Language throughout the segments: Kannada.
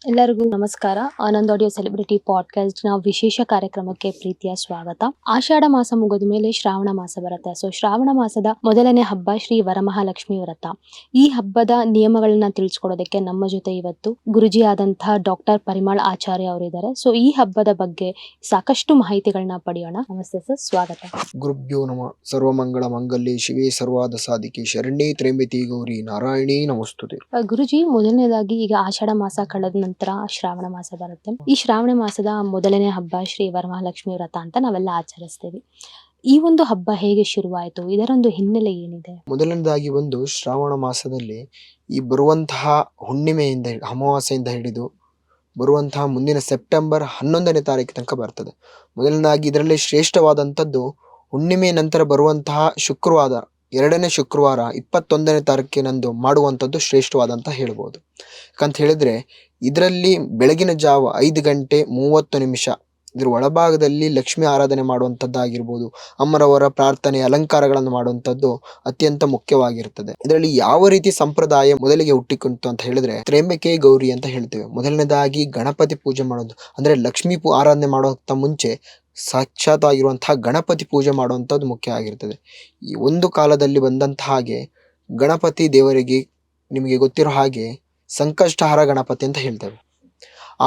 ಎಲ್ಲರಿಗೂ ನಮಸ್ಕಾರ. ಆನಂದ್ ಆಡಿಯೋ ಸೆಲೆಬ್ರಿಟಿ ಪಾಡ್ಕಾಸ್ಟ್ ನ ವಿಶೇಷ ಕಾರ್ಯಕ್ರಮಕ್ಕೆ ಪ್ರೀತಿಯ ಸ್ವಾಗತ. ಆಷಾಢ ಮಾಸ ಮುಗಿದ ಮೇಲೆ ಶ್ರಾವಣ ಮಾಸ ಬರುತ್ತೆ. ಸೊ ಶ್ರಾವಣ ಮಾಸದ ಮೊದಲನೇ ಹಬ್ಬ ಶ್ರೀ ವರಮಹಾಲಕ್ಷ್ಮಿ ವ್ರತ. ಈ ಹಬ್ಬದ ನಿಯಮಗಳನ್ನ ತಿಳಿಸ್ಕೊಡೋದಕ್ಕೆ ನಮ್ಮ ಜೊತೆ ಇವತ್ತು ಗುರುಜಿ ಆದಂತಹ ಡಾಕ್ಟರ್ ಪರಿಮಳ್ ಆಚಾರ್ಯ ಅವರಿದ್ದಾರೆ. ಸೊ ಈ ಹಬ್ಬದ ಬಗ್ಗೆ ಸಾಕಷ್ಟು ಮಾಹಿತಿಗಳನ್ನ ಪಡೆಯೋಣ. ನಮಸ್ತೆ ಸರ್, ಸ್ವಾಗತ. ಗುರುಭ್ಯೋ ನಮಃ. ಸರ್ವಮಂಗಳ ಮಂಗಲ್ಯೆ ಶಿವೆ ಸರ್ವಾದ ಸಾಧಿಕೆ ಶರಣ್ಯೇ ತ್ರ್ಯಂಬಕೆ ಗೌರಿ ನಾರಾಯಣೀ ನಮಸ್ತುತೆ. ಗುರುಜಿ, ಮೊದಲನೇದಾಗಿ ಈಗ ಆಷಾಢ ಮಾಸ ಕಳೆದ ನಂತರ ಶ್ರಾವಣ ಮಾಸ ಬರುತ್ತೆ. ಈ ಶ್ರಾವಣ ಮಾಸದ ಮೊದಲನೇ ಹಬ್ಬ ಶ್ರೀ ವರಮಹಾಲಕ್ಷ್ಮಿ ವ್ರತ ಅಂತ ನಾವೆಲ್ಲ ಆಚರಿಸ್ತೇವೆ. ಈ ಒಂದು ಹಬ್ಬ ಹೇಗೆ ಶುರುವಾಯಿತು? ಇದರೊಂದು ಹಿನ್ನೆಲೆ ಏನಿದೆ? ಮೊದಲನೇದಾಗಿ ಒಂದು ಶ್ರಾವಣ ಮಾಸದಲ್ಲಿ ಈ ಬರುವಂತಹ ಹುಣ್ಣಿಮೆಯಿಂದ ಅಮಾವಾಸ್ಯೆಯಿಂದ ಹಿಡಿದು ಬರುವಂತಹ ಮುಂದಿನ ಸೆಪ್ಟೆಂಬರ್ 11ನೇ ತಾರೀಕು ತನಕ ಬರ್ತದೆ. ಮೊದಲನೇದಾಗಿ ಇದರಲ್ಲಿ ಶ್ರೇಷ್ಠವಾದಂಥದ್ದು ಹುಣ್ಣಿಮೆ ನಂತರ ಬರುವಂತಹ ಶುಕ್ರವಾರ, ಎರಡನೇ ಶುಕ್ರವಾರ 21ನೇ ತಾರೀಕಿನಂದು ಮಾಡುವಂಥದ್ದು ಶ್ರೇಷ್ಠವಾದಂತ ಹೇಳ್ಬೋದು. ಯಾಕಂತ ಹೇಳಿದ್ರೆ ಇದರಲ್ಲಿ ಬೆಳಗಿನ ಜಾವ 5:30 ಇದ್ರ ಒಳಭಾಗದಲ್ಲಿ ಲಕ್ಷ್ಮಿ ಆರಾಧನೆ ಮಾಡುವಂಥದ್ದಾಗಿರ್ಬೋದು, ಅಮ್ಮರವರ ಪ್ರಾರ್ಥನೆ ಅಲಂಕಾರಗಳನ್ನು ಮಾಡುವಂಥದ್ದು ಅತ್ಯಂತ ಮುಖ್ಯವಾಗಿರ್ತದೆ. ಇದರಲ್ಲಿ ಯಾವ ರೀತಿ ಸಂಪ್ರದಾಯ ಮೊದಲಿಗೆ ಹುಟ್ಟಿಕೊಂಡಿತು ಅಂತ ಹೇಳಿದ್ರೆ ತ್ರ್ಯಂಬಕೆ ಗೌರಿ ಅಂತ ಹೇಳ್ತೇವೆ. ಮೊದಲನೇದಾಗಿ ಗಣಪತಿ ಪೂಜೆ ಮಾಡೋದು, ಅಂದ್ರೆ ಲಕ್ಷ್ಮಿ ಆರಾಧನೆ ಮಾಡೋಕ್ಕಿಂತ ಮುಂಚೆ ಸಾಕ್ಷಾತ್ ಆಗಿರುವಂತಹ ಗಣಪತಿ ಪೂಜೆ ಮಾಡುವಂಥದ್ದು ಮುಖ್ಯ ಆಗಿರ್ತದೆ. ಈ ಒಂದು ಕಾಲದಲ್ಲಿ ಬಂದಂತ ಹಾಗೆ ಗಣಪತಿ ದೇವರಿಗೆ ನಿಮಗೆ ಗೊತ್ತಿರೋ ಹಾಗೆ ಸಂಕಷ್ಟಹಾರ ಗಣಪತಿ ಅಂತ ಹೇಳ್ತೇವೆ.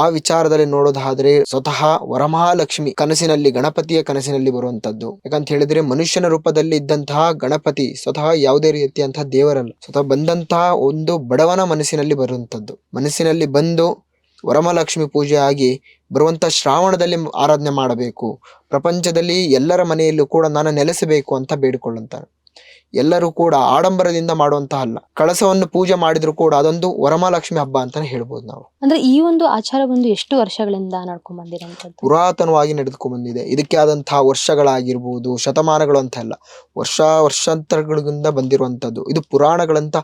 ಆ ವಿಚಾರದಲ್ಲಿ ನೋಡೋದಾದ್ರೆ ಸ್ವತಃ ವರಮಹಾಲಕ್ಷ್ಮಿ ಕನಸಿನಲ್ಲಿ, ಗಣಪತಿಯ ಕನಸಿನಲ್ಲಿ ಬರುವಂತದ್ದು. ಯಾಕಂತ ಹೇಳಿದ್ರೆ ಮನುಷ್ಯನ ರೂಪದಲ್ಲಿ ಇದ್ದಂತಹ ಗಣಪತಿ ಸ್ವತಃ ಯಾವುದೇ ರೀತಿಯಂತಹ ದೇವರಲ್ಲ, ಸ್ವತಃ ಬಂದಂತಹ ಒಂದು ಬಡವನ ಮನಸ್ಸಿನಲ್ಲಿ ಬರುವಂತದ್ದು. ಮನಸ್ಸಿನಲ್ಲಿ ಬಂದು ವರಮಹಾಲಕ್ಷ್ಮಿ ಪೂಜೆ ಆಗಿ ಬರುವಂತ ಶ್ರಾವಣದಲ್ಲಿ ಆರಾಧನೆ ಮಾಡಬೇಕು, ಪ್ರಪಂಚದಲ್ಲಿ ಎಲ್ಲರ ಮನೆಯಲ್ಲೂ ಕೂಡ ನಾನು ನೆಲೆಸಬೇಕು ಅಂತ ಬೇಡಿಕೊಳ್ಳುತ್ತಾರೆ. ಎಲ್ಲರೂ ಕೂಡ ಆಡಂಬರದಿಂದ ಮಾಡುವಂತಹ ಅಲ್ಲ, ಕಳಸವನ್ನು ಪೂಜೆ ಮಾಡಿದ್ರು ಕೂಡ ಅದೊಂದು ವರಮಹಾಲಕ್ಷ್ಮಿ ಹಬ್ಬ ಅಂತಾನೆ ಹೇಳ್ಬೋದು ನಾವು. ಅಂದ್ರೆ ಈ ಒಂದು ಆಚಾರ ಒಂದು ಎಷ್ಟು ವರ್ಷಗಳಿಂದ ನಡ್ಕೊಂಡ್ ಬಂದಿರೋಂಥದ್ದು? ಪುರಾತನವಾಗಿ ನಡೆದುಕೊಂಡು ಬಂದಿದೆ. ಇದಕ್ಕೆ ಆದಂತಹ ವರ್ಷಗಳಾಗಿರ್ಬೋದು, ಶತಮಾನಗಳು ಅಂತ ಅಲ್ಲ, ವರ್ಷಾಂತರಗಳಿಂದ ಬಂದಿರುವಂತದ್ದು. ಇದು ಪುರಾಣಗಳಂತ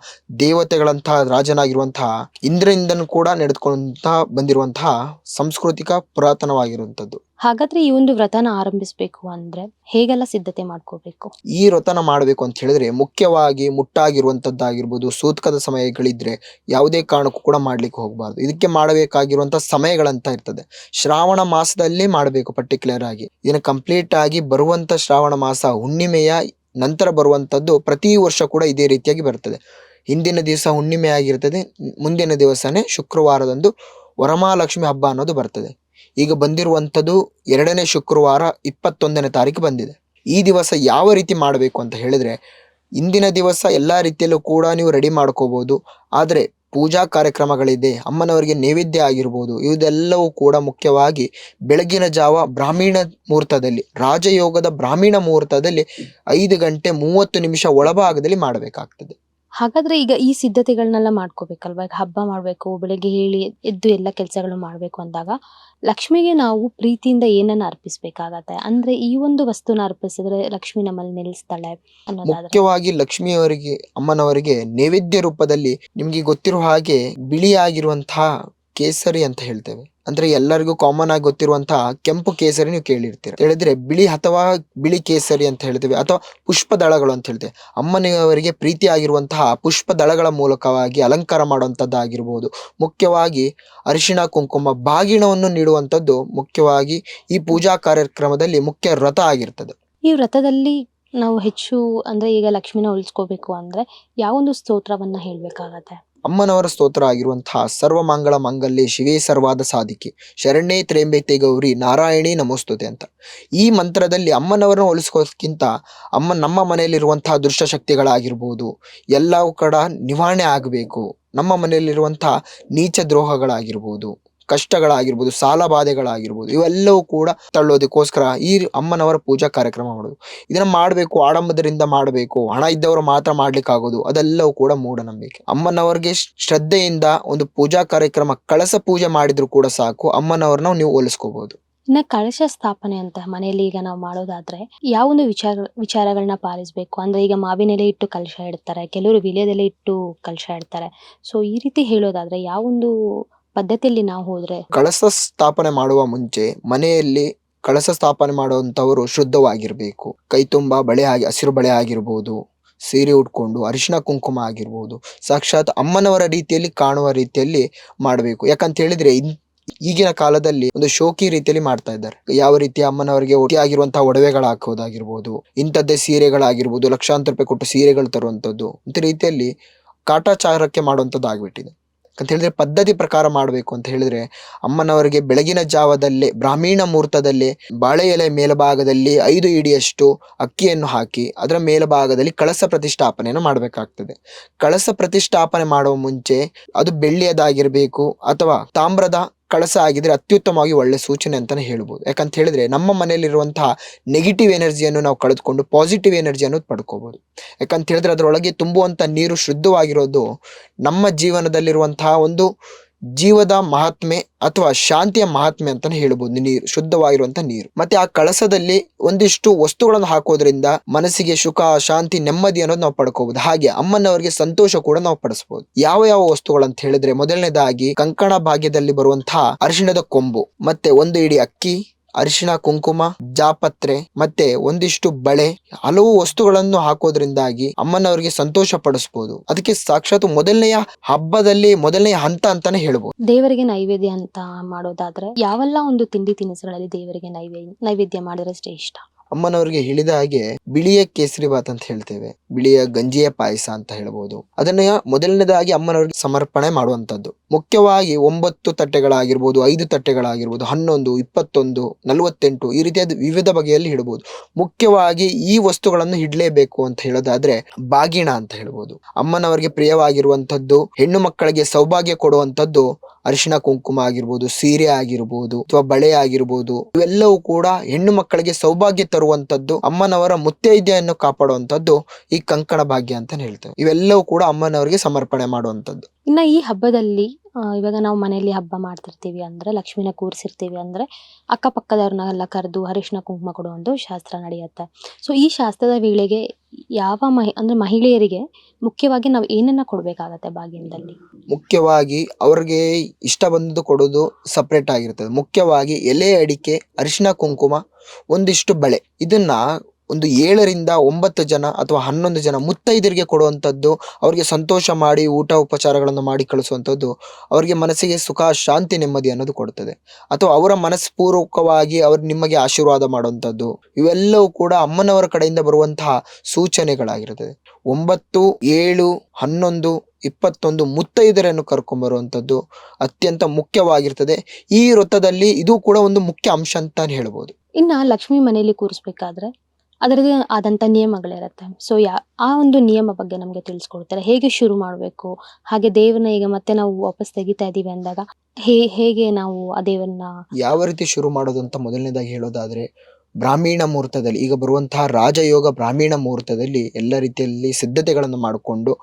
ದೇವತೆಗಳಂತಹ ರಾಜನಾಗಿರುವಂತಹ ಇಂದ್ರನಿಂದನೂ ಕೂಡ ನಡೆದುಕೊಂತ ಬಂದಿರುವಂತಹ ಸಾಂಸ್ಕೃತಿಕ ಪುರಾತನವಾಗಿರುವಂತದ್ದು. ಹಾಗಾದ್ರೆ ಈ ಒಂದು ವ್ರತನ ಆರಂಭಿಸಬೇಕು ಅಂದ್ರೆ ಹೇಗೆಲ್ಲ ಸಿದ್ಧತೆ ಮಾಡ್ಕೋಬೇಕು? ಈ ವ್ರತನ ಮಾಡಬೇಕು ಅಂತ ಹೇಳಿದ್ರೆ ಮುಖ್ಯವಾಗಿ ಮುಟ್ಟಾಗಿರುವಂತದ್ದಾಗಿರ್ಬೋದು, ಸೂತಕದ ಸಮಯಗಳಿದ್ರೆ ಯಾವುದೇ ಕಾರಣಕ್ಕೂ ಕೂಡ ಮಾಡ್ಲಿಕ್ಕೆ ಹೋಗಬಾರ್ದು. ಇದಕ್ಕೆ ಮಾಡಬೇಕಾಗಿರುವಂತ ಸಮಯಗಳಂತ ಇರ್ತದೆ. ಶ್ರಾವಣ ಮಾಸದಲ್ಲಿ ಮಾಡಬೇಕು ಪರ್ಟಿಕ್ಯುಲರ್ ಆಗಿ. ಇದನ್ನ ಕಂಪ್ಲೀಟ್ ಆಗಿ ಬರುವಂತ ಶ್ರಾವಣ ಮಾಸ ಹುಣ್ಣಿಮೆಯ ನಂತರ ಬರುವಂತದ್ದು ಪ್ರತಿ ವರ್ಷ ಕೂಡ ಇದೇ ರೀತಿಯಾಗಿ ಬರ್ತದೆ. ಹಿಂದಿನ ದಿವಸ ಹುಣ್ಣಿಮೆ ಆಗಿರ್ತದೆ, ಮುಂದಿನ ದಿವಸನೇ ಶುಕ್ರವಾರದಂದು ವರಮಹಾಲಕ್ಷ್ಮಿ ಹಬ್ಬ ಅನ್ನೋದು ಬರ್ತದೆ. ಈಗ ಬಂದಿರುವಂಥದ್ದು ಎರಡನೇ ಶುಕ್ರವಾರ 21ನೇ ತಾರೀಕು ಬಂದಿದೆ. ಈ ದಿವಸ ಯಾವ ರೀತಿ ಮಾಡಬೇಕು ಅಂತ ಹೇಳಿದ್ರೆ, ಇಂದಿನ ದಿವಸ ಎಲ್ಲಾ ರೀತಿಯಲ್ಲೂ ಕೂಡ ನೀವು ರೆಡಿ ಮಾಡ್ಕೋಬಹುದು. ಆದರೆ ಪೂಜಾ ಕಾರ್ಯಕ್ರಮಗಳಿದೆ, ಅಮ್ಮನವರಿಗೆ ನೈವೇದ್ಯ ಆಗಿರ್ಬೋದು, ಇದೆಲ್ಲವೂ ಕೂಡ ಮುಖ್ಯವಾಗಿ ಬೆಳಗಿನ ಜಾವ ಬ್ರಾಹ್ಮಣ ಮುಹೂರ್ತದಲ್ಲಿ, ರಾಜಯೋಗದ ಬ್ರಾಹ್ಮಣ ಮುಹೂರ್ತದಲ್ಲಿ 5:30 ಒಳಭಾಗದಲ್ಲಿ ಮಾಡಬೇಕಾಗ್ತದೆ. ಹಾಗಾದ್ರೆ ಈಗ ಈ ಸಿದ್ಧತೆಗಳನ್ನೆಲ್ಲ ಮಾಡ್ಕೋಬೇಕಲ್ವಾ? ಈಗ ಹಬ್ಬ ಮಾಡ್ಬೇಕು, ಬೆಳಿಗ್ಗೆ ಹೇಳಿ ಎದ್ದು ಎಲ್ಲ ಕೆಲಸಗಳು ಮಾಡ್ಬೇಕು ಅಂದಾಗ ಲಕ್ಷ್ಮಿಗೆ ನಾವು ಪ್ರೀತಿಯಿಂದ ಏನನ್ನ ಅರ್ಪಿಸ್ಬೇಕಾಗತ್ತೆ? ಅಂದ್ರೆ ಈ ಒಂದು ವಸ್ತುನ ಅರ್ಪಿಸಿದ್ರೆ ಲಕ್ಷ್ಮಿ ನಮ್ಮಲ್ಲಿ ನಿಲ್ಲಿಸ್ತಾಳೆ ಅನ್ನೋದಾದ್ರೆ? ಮುಖ್ಯವಾಗಿ ಲಕ್ಷ್ಮಿಯವರಿಗೆ, ಅಮ್ಮನವರಿಗೆ ನೈವೇದ್ಯ ರೂಪದಲ್ಲಿ ನಿಮ್ಗೆ ಗೊತ್ತಿರುವ ಹಾಗೆ ಬಿಳಿಯಾಗಿರುವಂತಹ ಕೇಸರಿ ಅಂತ ಹೇಳ್ತೇವೆ. ಅಂದ್ರೆ ಎಲ್ಲರಿಗೂ ಕಾಮನ್ ಆಗಿ ಗೊತ್ತಿರುವಂತಹ ಕೆಂಪು ಕೇಸರಿ ನೀವು ಕೇಳಿರ್ತೀರ. ಹೇಳಿದ್ರೆ ಬಿಳಿ ಅಥವಾ ಬಿಳಿ ಕೇಸರಿ ಅಂತ ಹೇಳ್ತೇವೆ, ಅಥವಾ ಪುಷ್ಪ ದಳಗಳು ಅಂತ ಹೇಳ್ತೇವೆ. ಅಮ್ಮನವರಿಗೆ ಪ್ರೀತಿ ಆಗಿರುವಂತಹ ಪುಷ್ಪ ದಳಗಳ ಮೂಲಕವಾಗಿ ಅಲಂಕಾರ ಮಾಡುವಂತದ್ದಾಗಿರ್ಬೋದು. ಮುಖ್ಯವಾಗಿ ಅರಿಶಿಣ ಕುಂಕುಮ ಬಾಗಿಣವನ್ನು ನೀಡುವಂಥದ್ದು ಮುಖ್ಯವಾಗಿ ಈ ಪೂಜಾ ಕಾರ್ಯಕ್ರಮದಲ್ಲಿ ಮುಖ್ಯ ವ್ರತ ಆಗಿರ್ತದೆ. ಈ ವ್ರತದಲ್ಲಿ ನಾವು ಹೆಚ್ಚು ಅಂದ್ರೆ ಈಗ ಲಕ್ಷ್ಮಿನ ಉಳಿಸ್ಕೋಬೇಕು ಅಂದ್ರೆ ಯಾವೊಂದು ಸ್ತೋತ್ರವನ್ನ ಹೇಳ್ಬೇಕಾಗತ್ತೆ? ಅಮ್ಮನವರ ಸ್ತೋತ್ರ ಆಗಿರುವಂತಹ ಸರ್ವಮಂಗಳ ಮಂಗಲ್ಯೆ ಶಿವೆ ಸರ್ವಾದ ಸಾಧಿಕೆ ಶರಣ್ಯೇ ತ್ರ್ಯಂಬಕೆ ಗೌರಿ ನಾರಾಯಣಿ ನಮಸ್ತುತೆ ಅಂತ. ಈ ಮಂತ್ರದಲ್ಲಿ ಅಮ್ಮನವರನ್ನ ಹೋಲಿಸ್ಕೋದಕ್ಕಿಂತ ನಮ್ಮ ಮನೆಯಲ್ಲಿರುವಂತಹ ದುಷ್ಟಶಕ್ತಿಗಳಾಗಿರ್ಬೋದು ಎಲ್ಲವೂ ಕೂಡ ನಿವಾರಣೆ ಆಗಬೇಕು. ನಮ್ಮ ಮನೆಯಲ್ಲಿರುವಂತಹ ನೀಚ ದ್ರೋಹಗಳಾಗಿರ್ಬೋದು, ಕಷ್ಟಗಳಾಗಿರ್ಬೋದು, ಸಾಲ ಬಾಧೆಗಳಾಗಿರ್ಬೋದು, ಇವೆಲ್ಲವೂ ಕೂಡ ತಳ್ಳೋದಕ್ಕೋಸ್ಕರ ಈ ಅಮ್ಮನವರ ಪೂಜಾ ಕಾರ್ಯಕ್ರಮ ಮಾಡೋದು. ಇದನ್ನ ಮಾಡಬೇಕು, ಆಡಂಬರದಿಂದ ಮಾಡಬೇಕು, ಹಣ ಇದ್ದವರು ಮಾತ್ರ ಮಾಡ್ಲಿಕ್ಕೆ ಆಗೋದು, ಅದೆಲ್ಲವೂ ಕೂಡ ಮೂಢನಂಬಿಕೆ. ಅಮ್ಮನವರಿಗೆ ಶ್ರದ್ಧೆಯಿಂದ ಒಂದು ಪೂಜಾ ಕಾರ್ಯಕ್ರಮ, ಕಳಸ ಪೂಜೆ ಮಾಡಿದ್ರು ಕೂಡ ಸಾಕು, ಅಮ್ಮನವ್ರನ್ನ ನೀವು ಹೋಲಿಸ್ಕೋಬಹುದು. ಇನ್ನ ಕಳಶ ಸ್ಥಾಪನೆ ಅಂತ ಮನೆಯಲ್ಲಿ ಈಗ ನಾವು ಮಾಡೋದಾದ್ರೆ ಯಾವೊಂದು ವಿಚಾರಗಳನ್ನ ಪಾಲಿಸ್ಬೇಕು? ಅಂದ್ರೆ ಈಗ ಮಾವಿನೆಲೆ ಇಟ್ಟು ಕಲಶ ಇಡ್ತಾರೆ, ಕೆಲವರು ವಿಳ್ಯದೆಲೆ ಇಟ್ಟು ಕಲಶ ಇಡ್ತಾರೆ. ಸೊ ಈ ರೀತಿ ಹೇಳೋದಾದ್ರೆ ಯಾವೊಂದು ಪದ್ಧತಿಯಲ್ಲಿ ನಾವು ಹೋದ್ರೆ? ಕಳಸ ಸ್ಥಾಪನೆ ಮಾಡುವ ಮುಂಚೆ ಮನೆಯಲ್ಲಿ ಕಳಸ ಸ್ಥಾಪನೆ ಮಾಡುವಂತವರು ಶುದ್ಧವಾಗಿರ್ಬೇಕು. ಕೈ ತುಂಬಾ ಬಳೆ ಹಸಿರು ಬಳೆ ಆಗಿರ್ಬೋದು, ಸೀರೆ ಉಟ್ಕೊಂಡು ಅರಿಶಿನ ಕುಂಕುಮ ಆಗಿರ್ಬೋದು ಸಾಕ್ಷಾತ್ ಅಮ್ಮನವರ ರೀತಿಯಲ್ಲಿ ಕಾಣುವ ರೀತಿಯಲ್ಲಿ ಮಾಡಬೇಕು. ಯಾಕಂತ ಹೇಳಿದ್ರೆ ಈಗಿನ ಕಾಲದಲ್ಲಿ ಒಂದು ಶೋಕಿ ರೀತಿಯಲ್ಲಿ ಮಾಡ್ತಾ ಇದ್ದಾರೆ. ಯಾವ ರೀತಿ ಅಮ್ಮನವರಿಗೆ ಆಗಿರುವಂತಹ ಒಡವೆಗಳು ಹಾಕೋದಾಗಿರ್ಬೋದು, ಇಂಥದ್ದೇ ಸೀರೆಗಳಾಗಿರ್ಬೋದು, ಲಕ್ಷಾಂತರ ರೂಪಾಯಿ ಕೊಟ್ಟು ಸೀರೆಗಳು ತರುವಂತದ್ದು, ಇಂಥ ರೀತಿಯಲ್ಲಿ ಕಾಟಾಚಾರಕ್ಕೆ ಮಾಡುವಂಥದ್ದು ಆಗ್ಬಿಟ್ಟಿದೆ. ಅಂತ ಹೇಳಿದ್ರೆ ಪದ್ಧತಿ ಪ್ರಕಾರ ಮಾಡಬೇಕು ಅಂತ ಹೇಳಿದ್ರೆ ಅಮ್ಮನವರಿಗೆ ಬೆಳಗಿನ ಜಾವದಲ್ಲೇ ಬ್ರಾಹ್ಮೀಣ ಮುಹೂರ್ತದಲ್ಲೇ ಬಾಳೆ ಎಲೆ ಮೇಲ್ಭಾಗದಲ್ಲಿ 5 ಇಡಿಯಷ್ಟು ಅಕ್ಕಿಯನ್ನು ಹಾಕಿ ಅದರ ಮೇಲ್ಭಾಗದಲ್ಲಿ ಕಳಸ ಪ್ರತಿಷ್ಠಾಪನೆಯನ್ನು ಮಾಡಬೇಕಾಗ್ತದೆ. ಕಳಸ ಪ್ರತಿಷ್ಠಾಪನೆ ಮಾಡುವ ಮುಂಚೆ ಅದು ಬೆಳ್ಳಿಯದಾಗಿರ್ಬೇಕು ಅಥವಾ ತಾಮ್ರದ ಕಳಸ ಆಗಿದ್ರೆ ಅತ್ಯುತ್ತಮವಾಗಿ ಒಳ್ಳೆ ಸೂಚನೆ ಅಂತಾನೆ ಹೇಳ್ಬೋದು. ಯಾಕಂತ ಹೇಳಿದ್ರೆ ನಮ್ಮ ಮನೆಯಲ್ಲಿರುವಂತಹ ನೆಗೆಟಿವ್ ಎನರ್ಜಿಯನ್ನು ನಾವು ಕಳೆದುಕೊಂಡು ಪಾಸಿಟಿವ್ ಎನರ್ಜಿಯನ್ನು ಪಡ್ಕೋಬಹುದು. ಯಾಕಂತ ಹೇಳಿದ್ರೆ ಅದರೊಳಗೆ ತುಂಬುವಂತ ನೀರು ಶುದ್ಧವಾಗಿರೋದು ನಮ್ಮ ಜೀವನದಲ್ಲಿರುವಂತಹ ಒಂದು ಜೀವದ ಮಹಾತ್ಮೆ ಅಥವಾ ಶಾಂತಿಯ ಮಹಾತ್ಮೆ ಅಂತಾನೆ ಹೇಳ್ಬೋದು. ನೀರು ಶುದ್ಧವಾಗಿರುವಂತ ನೀರು. ಮತ್ತೆ ಆ ಕಳಸದಲ್ಲಿ ಒಂದಿಷ್ಟು ವಸ್ತುಗಳನ್ನು ಹಾಕೋದ್ರಿಂದ ಮನಸ್ಸಿಗೆ ಸುಖ, ಶಾಂತಿ, ನೆಮ್ಮದಿ ಅನ್ನೋದು ನಾವು ಪಡ್ಕೋಬಹುದು. ಹಾಗೆ ಅಮ್ಮನವರಿಗೆ ಸಂತೋಷ ಕೂಡ ನಾವು ಪಡಿಸಬಹುದು. ಯಾವ ಯಾವ ವಸ್ತುಗಳಂತ ಹೇಳಿದ್ರೆ ಮೊದಲನೇದಾಗಿ ಕಂಕಣ ಭಾಗ್ಯದಲ್ಲಿ ಬರುವಂತಹ ಅರಿಶಿಣದ ಕೊಂಬು, ಮತ್ತೆ 1 ಇಡಿ ಅಕ್ಕಿ, ಅರಿಶಿಣ ಕುಂಕುಮ, ಜಾಪತ್ರೆ, ಮತ್ತೆ ಒಂದಿಷ್ಟು ಬಳೆ, ಹಲವು ವಸ್ತುಗಳನ್ನು ಹಾಕೋದ್ರಿಂದಾಗಿ ಅಮ್ಮನವರಿಗೆ ಸಂತೋಷ ಪಡಿಸಬಹುದು. ಅದಕ್ಕೆ ಸಾಕ್ಷಾತ್ ಮೊದಲನೆಯ ಹಬ್ಬದಲ್ಲಿ ಮೊದಲನೆಯ ಹಂತ ಅಂತಾನೆ ಹೇಳ್ಬೋದು. ದೇವರಿಗೆ ನೈವೇದ್ಯ ಅಂತ ಮಾಡೋದಾದ್ರೆ ಯಾವೆಲ್ಲ ಒಂದು ತಿಂಡಿ ತಿನಿಸುಗಳಲ್ಲಿ ದೇವರಿಗೆ ನೈವೇದ್ಯ ಮಾಡಿದ್ರೆ ಶ್ರೇಷ್ಠ? ಅಮ್ಮನವರಿಗೆ ಹೇಳಿದ ಹಾಗೆ ಬಿಳಿಯ ಕೇಸರಿ ಬಾತ್ ಅಂತ ಹೇಳ್ತೇವೆ, ಬಿಳಿಯ ಗಂಜಿಯ ಪಾಯಸ ಅಂತ ಹೇಳ್ಬೋದು. ಅದನ್ನ ಮೊದಲನೇದಾಗಿ ಅಮ್ಮನವರಿಗೆ ಸಮರ್ಪಣೆ ಮಾಡುವಂತದ್ದು. ಮುಖ್ಯವಾಗಿ 9 ತಟ್ಟೆಗಳಾಗಿರ್ಬೋದು, 5 ತಟ್ಟೆಗಳಾಗಿರ್ಬೋದು, 11, 21, 48 ಈ ರೀತಿಯಾದ ವಿವಿಧ ಬಗೆಯಲ್ಲಿ ಇಡಬಹುದು. ಮುಖ್ಯವಾಗಿ ಈ ವಸ್ತುಗಳನ್ನು ಇಡ್ಲೇಬೇಕು ಅಂತ ಹೇಳೋದಾದ್ರೆ ಬಾಗಿಣ ಅಂತ ಹೇಳ್ಬೋದು. ಅಮ್ಮನವರಿಗೆ ಪ್ರಿಯವಾಗಿರುವಂತದ್ದು, ಹೆಣ್ಣು ಮಕ್ಕಳಿಗೆ ಸೌಭಾಗ್ಯ ಕೊಡುವಂತದ್ದು ಅರಿಶಿಣ ಕುಂಕುಮ ಆಗಿರ್ಬೋದು, ಸೀರೆ ಆಗಿರ್ಬೋದು ಅಥವಾ ಬಳೆ ಆಗಿರ್ಬೋದು, ಇವೆಲ್ಲವೂ ಕೂಡ ಹೆಣ್ಣು ಮಕ್ಕಳಿಗೆ ಸೌಭಾಗ್ಯ ತರುವಂತದ್ದು, ಅಮ್ಮನವರ ಮುತ್ತೈದೆಯನ್ನು ಕಾಪಾಡುವಂತದ್ದು ಈ ಕಂಕಣ ಭಾಗ್ಯ ಅಂತ ಹೇಳ್ತೇವೆ. ಇವೆಲ್ಲವೂ ಕೂಡ ಅಮ್ಮನವರಿಗೆ ಸಮರ್ಪಣೆ ಮಾಡುವಂತದ್ದು. ಇನ್ನ ಈ ಹಬ್ಬದಲ್ಲಿ ಇವಾಗ ನಾವು ಮನೆಯಲ್ಲಿ ಹಬ್ಬ ಮಾಡ್ತಿರ್ತೀವಿ ಅಂದ್ರೆ, ಲಕ್ಷ್ಮಿನ ಕೂರಿಸಿರ್ತೀವಿ ಅಂದ್ರೆ ಅಕ್ಕಪಕ್ಕದವ್ರನ್ನೆಲ್ಲ ಕರೆದು ಅರಿಶಿನ ಕುಂಕುಮ ಕೊಡೋ ಒಂದು ಶಾಸ್ತ್ರ ನಡೆಯುತ್ತೆ. ಸೊ ಈ ಶಾಸ್ತ್ರದ ವೇಳೆಗೆ ಯಾವ ಅಂದ್ರೆ ಮಹಿಳೆಯರಿಗೆ ಮುಖ್ಯವಾಗಿ ನಾವು ಏನನ್ನ ಕೊಡ್ಬೇಕಾಗತ್ತೆ ಬಾಗಿನದಲ್ಲಿ? ಮುಖ್ಯವಾಗಿ ಅವ್ರಿಗೆ ಇಷ್ಟ ಬಂದದ್ದು ಕೊಡೋದು ಸಪ್ರೇಟ್ ಆಗಿರ್ತದೆ. ಮುಖ್ಯವಾಗಿ ಎಲೆ ಅಡಿಕೆ, ಅರಿಶಿನ ಕುಂಕುಮ, ಒಂದಿಷ್ಟು ಬಳೆ, ಇದನ್ನ ಒಂದು 7 ರಿಂದ 9 ಜನ ಅಥವಾ 11 ಜನ ಮುತ್ತೈದರಿಗೆ ಕೊಡುವಂಥದ್ದು, ಅವ್ರಿಗೆ ಸಂತೋಷ ಮಾಡಿ ಊಟ ಉಪಚಾರಗಳನ್ನು ಮಾಡಿ ಕಳಿಸುವಂಥದ್ದು ಅವರಿಗೆ ಮನಸ್ಸಿಗೆ ಸುಖ, ಶಾಂತಿ, ನೆಮ್ಮದಿ ಅನ್ನೋದು ಕೊಡ್ತದೆ. ಅಥವಾ ಅವರ ಮನಸ್ಪೂರ್ವಕವಾಗಿ ಅವ್ರು ನಿಮಗೆ ಆಶೀರ್ವಾದ ಮಾಡುವಂಥದ್ದು, ಇವೆಲ್ಲವೂ ಕೂಡ ಅಮ್ಮನವರ ಕಡೆಯಿಂದ ಬರುವಂತಹ ಸೂಚನೆಗಳಾಗಿರ್ತದೆ. 9, 7, 11, 21 ಮುತ್ತೈದರನ್ನು ಕರ್ಕೊಂಡ್ಬರುವಂಥದ್ದು ಅತ್ಯಂತ ಮುಖ್ಯವಾಗಿರ್ತದೆ. ಈ ವೃತ್ತದಲ್ಲಿ ಇದು ಕೂಡ ಒಂದು ಮುಖ್ಯ ಅಂಶ ಅಂತ ಹೇಳ್ಬೋದು. ಇನ್ನ ಲಕ್ಷ್ಮಿ ಮನೆಯಲ್ಲಿ ಕೂರಿಸ್ಬೇಕಾದ್ರೆ ಅದರದೇ ಆದಂತ ನಿಯಮಗಳಿರುತ್ತೆ. ಸೊ ಆ ಒಂದು ನಿಯಮ ಬಗ್ಗೆ ನಮ್ಗೆ ತಿಳಿಸ್ಕೊಡ್ತಾರೆ. ಹೇಗೆ ಶುರು ಮಾಡ್ಬೇಕು, ಹಾಗೆ ದೇವ್ರನ್ನ ಈಗ ಮತ್ತೆ ನಾವು ವಾಪಸ್ ತೆಗಿತಾ ಇದೀವಿ ಅಂದಾಗ ಹೇಗೆ ನಾವು ಆ ದೇವರನ್ನ ಯಾವ ರೀತಿ ಶುರು ಮಾಡೋದು ಅಂತ ಮೊದಲನೇದಾಗಿ ಹೇಳೋದಾದ್ರೆ, ಬ್ರಾಹ್ಮೀಣ ಮುಹೂರ್ತದಲ್ಲಿ ಈಗ ಬರುವಂತಹ ರಾಜಯೋಗ ಬ್ರಾಹ್ಮೀಣ ಮುಹೂರ್ತದಲ್ಲಿ ಎಲ್ಲ ರೀತಿಯಲ್ಲಿ ಸಿದ್ಧತೆಗಳನ್ನು ಮಾಡಿಕೊಂಡು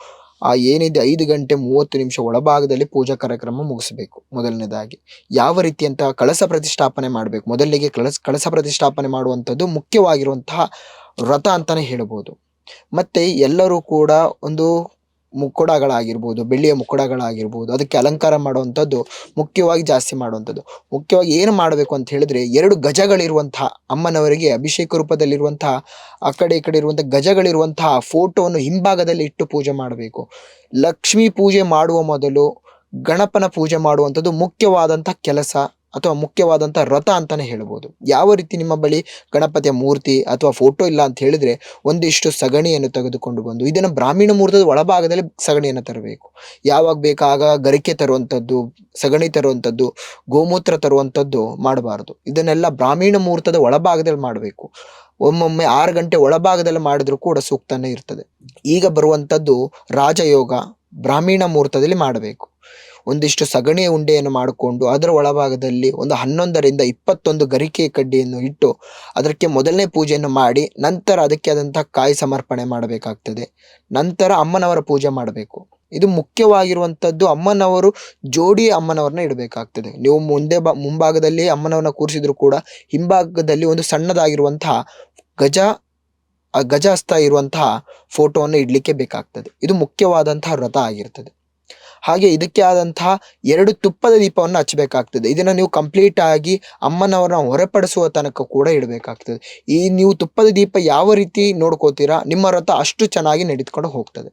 ಏನಿದೆ 5 ಗಂಟೆ 30 ನಿಮಿಷ ಒಳಭಾಗದಲ್ಲಿ ಪೂಜಾ ಕಾರ್ಯಕ್ರಮ ಮುಗಿಸಬೇಕು. ಮೊದಲನೇದಾಗಿ ಯಾವ ರೀತಿ ಅಂತ ಕಳಸ ಪ್ರತಿಷ್ಠಾಪನೆ ಮಾಡಬೇಕು. ಮೊದಲಿಗೆ ಕಳಸ ಪ್ರತಿಷ್ಠಾಪನೆ ಮಾಡುವಂಥದ್ದು ಮುಖ್ಯವಾಗಿರುವಂತಹ ವ್ರತ ಅಂತಾನೆ ಹೇಳ್ಬೋದು. ಮತ್ತೆ ಎಲ್ಲರೂ ಕೂಡ ಒಂದು ಮುಕ್ಕುಡಗಳಾಗಿರ್ಬೋದು, ಬೆಳ್ಳಿಯ ಮುಕ್ಕುಡಗಳಾಗಿರ್ಬೋದು, ಅದಕ್ಕೆ ಅಲಂಕಾರ ಮಾಡುವಂಥದ್ದು ಮುಖ್ಯವಾಗಿ ಜಾಸ್ತಿ ಮಾಡುವಂಥದ್ದು. ಮುಖ್ಯವಾಗಿ ಏನು ಮಾಡಬೇಕು ಅಂತ ಹೇಳಿದ್ರೆ 2 ಗಜಗಳಿರುವಂತಹ ಅಮ್ಮನವರಿಗೆ ಅಭಿಷೇಕ ರೂಪದಲ್ಲಿರುವಂತಹ ಆ ಕಡೆ ಈ ಕಡೆ ಇರುವಂತಹ ಗಜಗಳಿರುವಂತಹ ಫೋಟೋವನ್ನು ಹಿಂಭಾಗದಲ್ಲಿ ಇಟ್ಟು ಪೂಜೆ ಮಾಡಬೇಕು. ಲಕ್ಷ್ಮೀ ಪೂಜೆ ಮಾಡುವ ಮೊದಲು ಗಣಪನ ಪೂಜೆ ಮಾಡುವಂಥದ್ದು ಮುಖ್ಯವಾದಂತಹ ಕೆಲಸ ಅಥವಾ ಮುಖ್ಯವಾದಂತಹ ವ್ರತ ಅಂತಾನೆ ಹೇಳ್ಬೋದು. ಯಾವ ರೀತಿ ನಿಮ್ಮ ಬಳಿ ಗಣಪತಿಯ ಮೂರ್ತಿ ಅಥವಾ ಫೋಟೋ ಇಲ್ಲ ಅಂತ ಹೇಳಿದ್ರೆ ಒಂದಿಷ್ಟು ಸಗಣಿಯನ್ನು ತೆಗೆದುಕೊಂಡು ಬಂದು, ಇದನ್ನು ಬ್ರಾಹ್ಮಣ ಮುಹೂರ್ತದ ಒಳಭಾಗದಲ್ಲಿ ಸಗಣಿಯನ್ನು ತರಬೇಕು. ಯಾವಾಗ ಬೇಕಾಗ ಗರಿಕೆ ತರುವಂಥದ್ದು, ಸಗಣಿ ತರುವಂಥದ್ದು, ಗೋಮೂತ್ರ ತರುವಂಥದ್ದು ಮಾಡಬಾರದು. ಇದನ್ನೆಲ್ಲ ಬ್ರಾಹ್ಮಣ ಮುಹೂರ್ತದ ಒಳಭಾಗದಲ್ಲಿ ಮಾಡಬೇಕು. ಒಮ್ಮೊಮ್ಮೆ 6 ಗಂಟೆ ಒಳಭಾಗದಲ್ಲಿ ಮಾಡಿದ್ರು ಕೂಡ ಸೂಕ್ತನೇ ಇರ್ತದೆ. ಈಗ ಬರುವಂಥದ್ದು ರಾಜಯೋಗ ಬ್ರಾಹ್ಮಣ ಮುಹೂರ್ತದಲ್ಲಿ ಮಾಡಬೇಕು. ಒಂದಿಷ್ಟು ಸಗಣಿಯ ಉಂಡೆಯನ್ನು ಮಾಡಿಕೊಂಡು ಅದರ ಒಳಭಾಗದಲ್ಲಿ ಒಂದು 11 ರಿಂದ 21 ಗರಿಕೆ ಕಡ್ಡಿಯನ್ನು ಇಟ್ಟು ಅದಕ್ಕೆ ಮೊದಲನೇ ಪೂಜೆಯನ್ನು ಮಾಡಿ ನಂತರ ಅದಕ್ಕೆ ಆದಂತಹ ಕಾಯಿ ಸಮರ್ಪಣೆ ಮಾಡಬೇಕಾಗ್ತದೆ. ನಂತರ ಅಮ್ಮನವರ ಪೂಜೆ ಮಾಡಬೇಕು. ಇದು ಮುಖ್ಯವಾಗಿರುವಂಥದ್ದು. ಅಮ್ಮನವರು ಜೋಡಿ ಅಮ್ಮನವ್ರನ್ನ ಇಡಬೇಕಾಗ್ತದೆ. ನೀವು ಮುಂಭಾಗದಲ್ಲಿ ಅಮ್ಮನವ್ರನ್ನ ಕೂರಿಸಿದ್ರು ಕೂಡ ಹಿಂಭಾಗದಲ್ಲಿ ಒಂದು ಸಣ್ಣದಾಗಿರುವಂತಹ ಗಜ ಹಸ್ತ ಇರುವಂತಹ ಫೋಟೋವನ್ನು ಇಡ್ಲಿಕ್ಕೆ ಬೇಕಾಗ್ತದೆ. ಇದು ಮುಖ್ಯವಾದಂತಹ ವ್ರತ ಆಗಿರ್ತದೆ. ಹಾಗೆ ಇದಕ್ಕೆ ಆದಂತಹ 2 ತುಪ್ಪದ ದೀಪವನ್ನು ಹಚ್ಚಬೇಕಾಗ್ತದೆ. ಇದನ್ನ ನೀವು ಕಂಪ್ಲೀಟ್ ಆಗಿ ಅಮ್ಮನವರನ್ನ ಹೊರಪಡಿಸುವ ತನಕ ಕೂಡ ಇಡಬೇಕಾಗ್ತದೆ. ಈ ನೀವು ತುಪ್ಪದ ದೀಪ ಯಾವ ರೀತಿ ನೋಡ್ಕೋತೀರಾ, ನಿಮ್ಮ ವ್ರತ ಅಷ್ಟು ಚೆನ್ನಾಗಿ ನಡೆದುಕೊಂಡು ಹೋಗ್ತದೆ.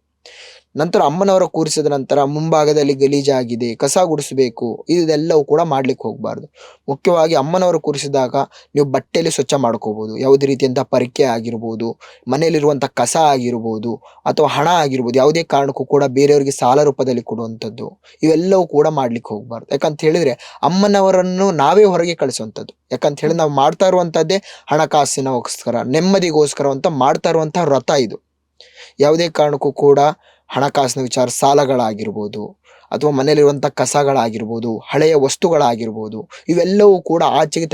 ನಂತರ ಅಮ್ಮನವರ ಕೂರಿಸಿದ ನಂತರ ಮುಂಭಾಗದಲ್ಲಿ ಗಲೀಜಾಗಿದೆ, ಕಸ ಗುಡಿಸಬೇಕು, ಇದೆಲ್ಲವೂ ಕೂಡ ಮಾಡ್ಲಿಕ್ಕೆ ಹೋಗಬಾರ್ದು. ಮುಖ್ಯವಾಗಿ ಅಮ್ಮನವರು ಕೂರಿಸಿದಾಗ ನೀವು ಬಟ್ಟೆಯಲ್ಲಿ ಸ್ವಚ್ಛ ಮಾಡ್ಕೋಬಹುದು. ಯಾವುದೇ ರೀತಿಯಂಥ ಪರಿಕೆ ಆಗಿರ್ಬೋದು, ಮನೆಯಲ್ಲಿರುವಂಥ ಕಸ ಆಗಿರ್ಬೋದು, ಅಥವಾ ಹಣ ಆಗಿರ್ಬೋದು, ಯಾವುದೇ ಕಾರಣಕ್ಕೂ ಕೂಡ ಬೇರೆಯವರಿಗೆ ಸಾಲ ರೂಪದಲ್ಲಿ ಕೊಡುವಂಥದ್ದು, ಇವೆಲ್ಲವೂ ಕೂಡ ಮಾಡ್ಲಿಕ್ಕೆ ಹೋಗಬಾರ್ದು. ಯಾಕಂತ ಹೇಳಿದ್ರೆ ಅಮ್ಮನವರನ್ನು ನಾವೇ ಹೊರಗೆ ಕಳಿಸುವಂಥದ್ದು. ಯಾಕಂತ ಹೇಳಿ ನಾವು ಮಾಡ್ತಾ ಇರುವಂಥದ್ದೇ ಹಣಕಾಸಿನಗೋಸ್ಕರ, ನೆಮ್ಮದಿಗೋಸ್ಕರ ಅಂತ ಮಾಡ್ತಾ ಇರುವಂತಹ ವ್ರತ ಇದು. ಯಾವುದೇ ಕಾರಣಕ್ಕೂ ಕೂಡ ಹಣಕಾಸಿನ ವಿಚಾರ, ಸಾಲಗಳಾಗಿರ್ಬೋದು, ಅಥವಾ ಮನೆಯಲ್ಲಿರುವಂಥ ಕಸಗಳಾಗಿರ್ಬೋದು, ಹಳೆಯ ವಸ್ತುಗಳಾಗಿರ್ಬೋದು, ಇವೆಲ್ಲವೂ ಕೂಡ ಆಚೆಗೆ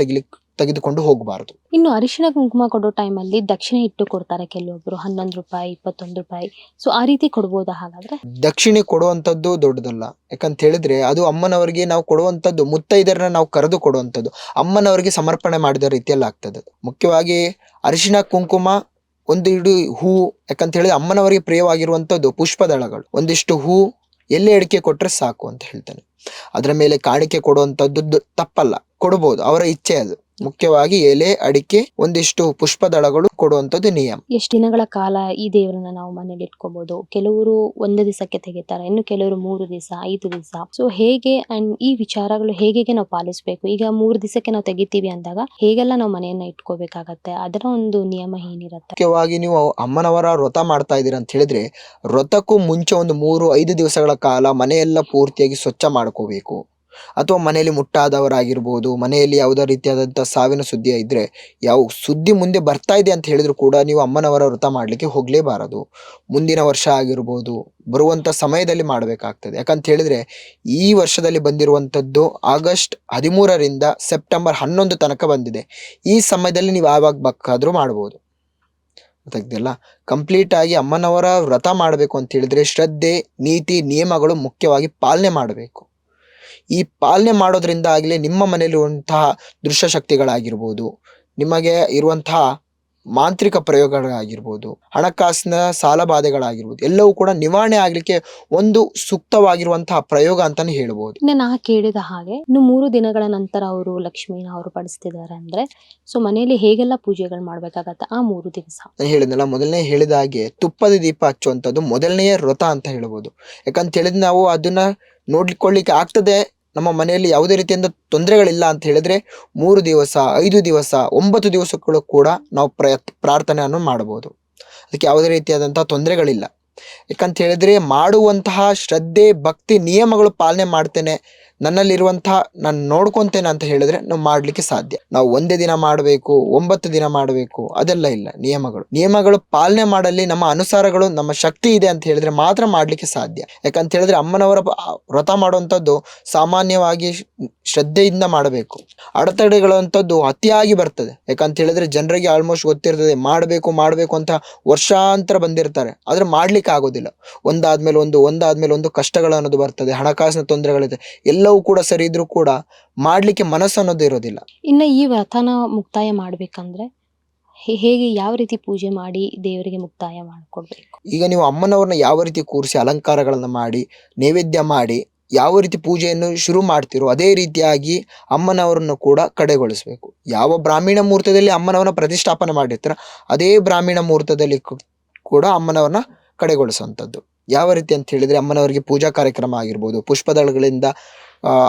ತೆಗೆದುಕೊಂಡು ಹೋಗಬಾರ್ದು. ಇನ್ನು ಅರಿಶಿಣ ಕುಂಕುಮ ಕೊಡೋ ಟೈಮಲ್ಲಿ ದಕ್ಷಿಣೆ ಇಟ್ಟು ಕೊಡ್ತಾರೆ ಕೆಲವೊಬ್ರು, 11 ರೂಪಾಯಿ, 21 ರೂಪಾಯಿ. ಸೊ ಆ ರೀತಿ ಕೊಡ್ಬೋದಾ ಹಾಗಾದ್ರೆ? ದಕ್ಷಿಣೆ ಕೊಡುವಂಥದ್ದು ದೊಡ್ಡದಲ್ಲ. ಯಾಕಂತ ಹೇಳಿದ್ರೆ ಅದು ಅಮ್ಮನವರಿಗೆ ನಾವು ಕೊಡುವಂಥದ್ದು, ಮುತ್ತೈದರನ್ನ ನಾವು ಕರೆದು ಕೊಡುವಂಥದ್ದು, ಅಮ್ಮನವರಿಗೆ ಸಮರ್ಪಣೆ ಮಾಡಿದ ರೀತಿಯಲ್ಲಿ ಆಗ್ತದೆ. ಮುಖ್ಯವಾಗಿ ಅರಿಶಿಣ ಕುಂಕುಮ, ಒಂದು ಇಡು ಹೂ, ಯಾಕಂತ ಹೇಳಿದ್ರೆ ಅಮ್ಮನವರಿಗೆ ಪ್ರಿಯವಾಗಿರುವಂಥದ್ದು ಪುಷ್ಪದಳಗಳು, ಒಂದಿಷ್ಟು ಹೂ, ಎಲೆ ಅಡಿಕೆ ಕೊಟ್ರೆ ಸಾಕು ಅಂತ ಹೇಳ್ತಾನೆ. ಅದರ ಮೇಲೆ ಕಾಣಿಕೆ ಕೊಡುವಂಥದ್ದು ತಪ್ಪಲ್ಲ, ಕೊಡಬಹುದು, ಅವರ ಇಚ್ಛೆ ಅದು. ಮುಖ್ಯವಾಗಿ ಎಲೆ ಅಡಿಕೆ, ಒಂದಿಷ್ಟು ಪುಷ್ಪದಳಗಳು ಕೊಡುವಂಥದ್ದು ನಿಯಮ. ಎಷ್ಟು ದಿನಗಳ ಕಾಲ ಈ ದೇವರನ್ನ ನಾವು ಮನೇಲಿ ಇಟ್ಕೋಬಹುದು? ಕೆಲವರು 1 ದಿವಸಕ್ಕೆ ತೆಗಿತಾರೆ, ಇನ್ನು ಕೆಲವರು 3 ದಿವಸ, 5 ದಿವಸ. ಸೊ ಹೇಗೆ ಅಂಡ್ ಈ ವಿಚಾರಗಳು ಹೇಗೆ ನಾವು ಪಾಲಿಸಬೇಕು? ಈಗ 3 ದಿವಸಕ್ಕೆ ನಾವು ತೆಗಿತೀವಿ ಅಂದಾಗ ಹೇಗೆಲ್ಲ ನಾವು ಮನೆಯನ್ನ ಇಟ್ಕೋಬೇಕಾಗತ್ತೆ? ಅದರ ಒಂದು ನಿಯಮ ಏನಿರುತ್ತೆ? ಮುಖ್ಯವಾಗಿ ನೀವು ಅಮ್ಮನವರ ವ್ರತ ಮಾಡ್ತಾ ಇದ್ದೀರಾ ಅಂತ ಹೇಳಿದ್ರೆ, ವ್ರತಕ್ಕೂ ಮುಂಚೆ ಒಂದು 3-5 ದಿವಸಗಳ ಕಾಲ ಮನೆಯೆಲ್ಲ ಪೂರ್ತಿಯಾಗಿ ಸ್ವಚ್ಛ ಮಾಡ್ಕೋಬೇಕು. ಅಥವಾ ಮನೆಯಲ್ಲಿ ಮುಟ್ಟಾದವರಾಗಿರ್ಬೋದು, ಮನೆಯಲ್ಲಿ ಯಾವುದೇ ರೀತಿಯಾದಂಥ ಸಾವಿನ ಸುದ್ದಿ ಇದ್ರೆ, ಯಾವ ಸುದ್ದಿ ಮುಂದೆ ಬರ್ತಾ ಇದೆ ಅಂತ ಹೇಳಿದ್ರು ಕೂಡ ನೀವು ಅಮ್ಮನವರ ವ್ರತ ಮಾಡಲಿಕ್ಕೆ ಹೋಗಲೇಬಾರದು. ಮುಂದಿನ ವರ್ಷ ಆಗಿರ್ಬೋದು, ಬರುವಂಥ ಸಮಯದಲ್ಲಿ ಮಾಡಬೇಕಾಗ್ತದೆ. ಯಾಕಂತ ಹೇಳಿದ್ರೆ ಈ ವರ್ಷದಲ್ಲಿ ಬಂದಿರುವಂಥದ್ದು ಆಗಸ್ಟ್ 13ರಿಂದ ಸೆಪ್ಟೆಂಬರ್ 11 ತನಕ ಬಂದಿದೆ. ಈ ಸಮಯದಲ್ಲಿ ನೀವು ಯಾವಾಗ ಬೇಕಾದ್ರೂ ಮಾಡ್ಬೋದು. ಗೊತ್ತಾಗ್ತಿಲ್ಲ? ಕಂಪ್ಲೀಟ್ ಆಗಿ ಅಮ್ಮನವರ ವ್ರತ ಮಾಡಬೇಕು ಅಂತ ಹೇಳಿದ್ರೆ ಶ್ರದ್ಧೆ, ನೀತಿ, ನಿಯಮಗಳು ಮುಖ್ಯವಾಗಿ ಪಾಲನೆ ಮಾಡಬೇಕು. ಈ ಪಾಲನೆ ಮಾಡೋದ್ರಿಂದ ಆಗಲೇ ನಿಮ್ಮ ಮನೆಯಲ್ಲಿರುವಂತಹ ದುಷ್ಟಶಕ್ತಿಗಳಾಗಿರ್ಬೋದು, ನಿಮಗೆ ಇರುವಂತಹ ಮಾಂತ್ರಿಕ ಪ್ರಯೋಗಗಳಾಗಿರ್ಬೋದು, ಹಣಕಾಸಿನ ಸಾಲ ಬಾಧೆಗಳಾಗಿರ್ಬೋದು, ಎಲ್ಲವೂ ಕೂಡ ನಿವಾರಣೆ ಆಗ್ಲಿಕ್ಕೆ ಒಂದು ಸೂಕ್ತವಾಗಿರುವಂತಹ ಪ್ರಯೋಗ ಅಂತಾನೆ ಹೇಳ್ಬೋದು. ಇನ್ನು ನಾ ಕೇಳಿದ ಹಾಗೆ ಇನ್ನು 3 ದಿನಗಳ ನಂತರ ಅವರು ಲಕ್ಷ್ಮಿನ ಅವರು ಪಡಿಸ್ತಿದ್ದಾರೆ ಅಂದ್ರೆ, ಸೊ ಮನೆಯಲ್ಲಿ ಹೇಗೆಲ್ಲ ಪೂಜೆಗಳು ಮಾಡ್ಬೇಕಾಗತ್ತೆ ಆ 3 ದಿವಸ? ನಾನು ಹೇಳಿದ್ನಲ್ಲ, ಮೊದಲನೇ ಹೇಳಿದ ಹಾಗೆ ತುಪ್ಪದ ದೀಪ ಹಚ್ಚುವಂಥದ್ದು ಮೊದಲನೆಯ ವ್ರತ ಅಂತ ಹೇಳ್ಬೋದು. ಯಾಕಂತ ಹೇಳಿದ್ರೆ ನಾವು ಅದನ್ನ ನೋಡ್ಲಿಕ್ಕೆ ಆಗ್ತದೆ, ನಮ್ಮ ಮನೆಯಲ್ಲಿ ಯಾವುದೇ ರೀತಿಯಿಂದ ತೊಂದರೆಗಳಿಲ್ಲ ಅಂತ ಹೇಳಿದ್ರೆ 3 ದಿವಸ, 5 ದಿವಸ, 9 ದಿವಸಗಳು ಕೂಡ ನಾವು ಪ್ರಾರ್ಥನೆಯನ್ನು ಮಾಡಬಹುದು. ಅದಕ್ಕೆ ಯಾವುದೇ ರೀತಿಯಾದಂತಹ ತೊಂದರೆಗಳಿಲ್ಲ. ಯಾಕಂತ ಹೇಳಿದ್ರೆ ಮಾಡುವಂತಹ ಶ್ರದ್ಧೆ, ಭಕ್ತಿ, ನಿಯಮಗಳು ಪಾಲನೆ ಮಾಡ್ತೇನೆ, ನನ್ನಲ್ಲಿರುವಂತಹ ನಾನು ನೋಡ್ಕೊಂತೇನೆ ಅಂತ ಹೇಳಿದ್ರೆ ನಾವು ಮಾಡ್ಲಿಕ್ಕೆ ಸಾಧ್ಯ. ನಾವು 1 ದಿನ ಮಾಡಬೇಕು, 9 ದಿನ ಮಾಡಬೇಕು, ಅದೆಲ್ಲ ಇಲ್ಲ. ನಿಯಮಗಳು ಪಾಲನೆ ಮಾಡಲಿ ನಮ್ಮ ಅನುಸಾರಗಳು, ನಮ್ಮ ಶಕ್ತಿ ಇದೆ ಅಂತ ಹೇಳಿದ್ರೆ ಮಾತ್ರ ಮಾಡ್ಲಿಕ್ಕೆ ಸಾಧ್ಯ. ಯಾಕಂತ ಹೇಳಿದ್ರೆ ಅಮ್ಮನವರ ವ್ರತ ಮಾಡುವಂಥದ್ದು ಸಾಮಾನ್ಯವಾಗಿ ಶ್ರದ್ಧೆಯಿಂದ ಮಾಡಬೇಕು. ಅಡೆತಡೆಗಳಂಥದ್ದು ಅತಿಯಾಗಿ ಬರ್ತದೆ. ಯಾಕಂತ ಹೇಳಿದ್ರೆ ಜನರಿಗೆ ಆಲ್ಮೋಸ್ಟ್ ಗೊತ್ತಿರ್ತದೆ, ಮಾಡಬೇಕು ಅಂತ ವರ್ಷಾಂತರ ಬಂದಿರ್ತಾರೆ, ಆದ್ರೆ ಮಾಡ್ಲಿಕ್ಕೆ ಆಗೋದಿಲ್ಲ. ಒಂದಾದ್ಮೇಲೆ ಒಂದು ಕಷ್ಟಗಳು ಅನ್ನೋದು ಬರ್ತದೆ, ಹಣಕಾಸಿನ ತೊಂದರೆಗಳಿದೆ, ಎಲ್ಲವೂ ಕೂಡ ಸರಿ ಇದ್ರೂ ಕೂಡ ಮಾಡ್ಲಿಕ್ಕೆ ಮನಸ್ಸು ಅನ್ನೋದು ಇರೋದಿಲ್ಲ. ಇನ್ನು ಈ ವ್ರತನ ಮುಕ್ತಾಯ ಮಾಡ್ಬೇಕಂದ್ರೆ ಹೇಗೆ, ಯಾವ ರೀತಿ ಪೂಜೆ ಮಾಡಿ ದೇವರಿಗೆ ಮುಕ್ತಾಯ ಮಾಡಿಕೊಡ್ಬೇಕು? ಈಗ ನೀವು ಅಮ್ಮನವ್ರನ್ನ ಯಾವ ರೀತಿ ಕೂರಿಸಿ ಅಲಂಕಾರಗಳನ್ನ ಮಾಡಿ ನೈವೇದ್ಯ ಮಾಡಿ ಯಾವ ರೀತಿ ಪೂಜೆಯನ್ನು ಶುರು ಮಾಡ್ತಿರೋ ಅದೇ ರೀತಿಯಾಗಿ ಅಮ್ಮನವರನ್ನು ಕೂಡ ಕಡೆಗೊಳಿಸಬೇಕು. ಯಾವ ಬ್ರಾಹ್ಮಣ ಮುಹೂರ್ತದಲ್ಲಿ ಅಮ್ಮನವರನ್ನ ಪ್ರತಿಷ್ಠಾಪನೆ ಮಾಡಿರ್ತಾರ ಅದೇ ಬ್ರಾಹ್ಮಣ ಮುಹೂರ್ತದಲ್ಲಿ ಕೂಡ ಅಮ್ಮನವ್ರನ್ನ ಕಡೆಗೊಳಿಸುವಂಥದ್ದು. ಯಾವ ರೀತಿ ಅಂತ ಹೇಳಿದ್ರೆ ಅಮ್ಮನವರಿಗೆ ಪೂಜಾ ಕಾರ್ಯಕ್ರಮ ಆಗಿರ್ಬೋದು, ಪುಷ್ಪದಳಗಳಿಂದ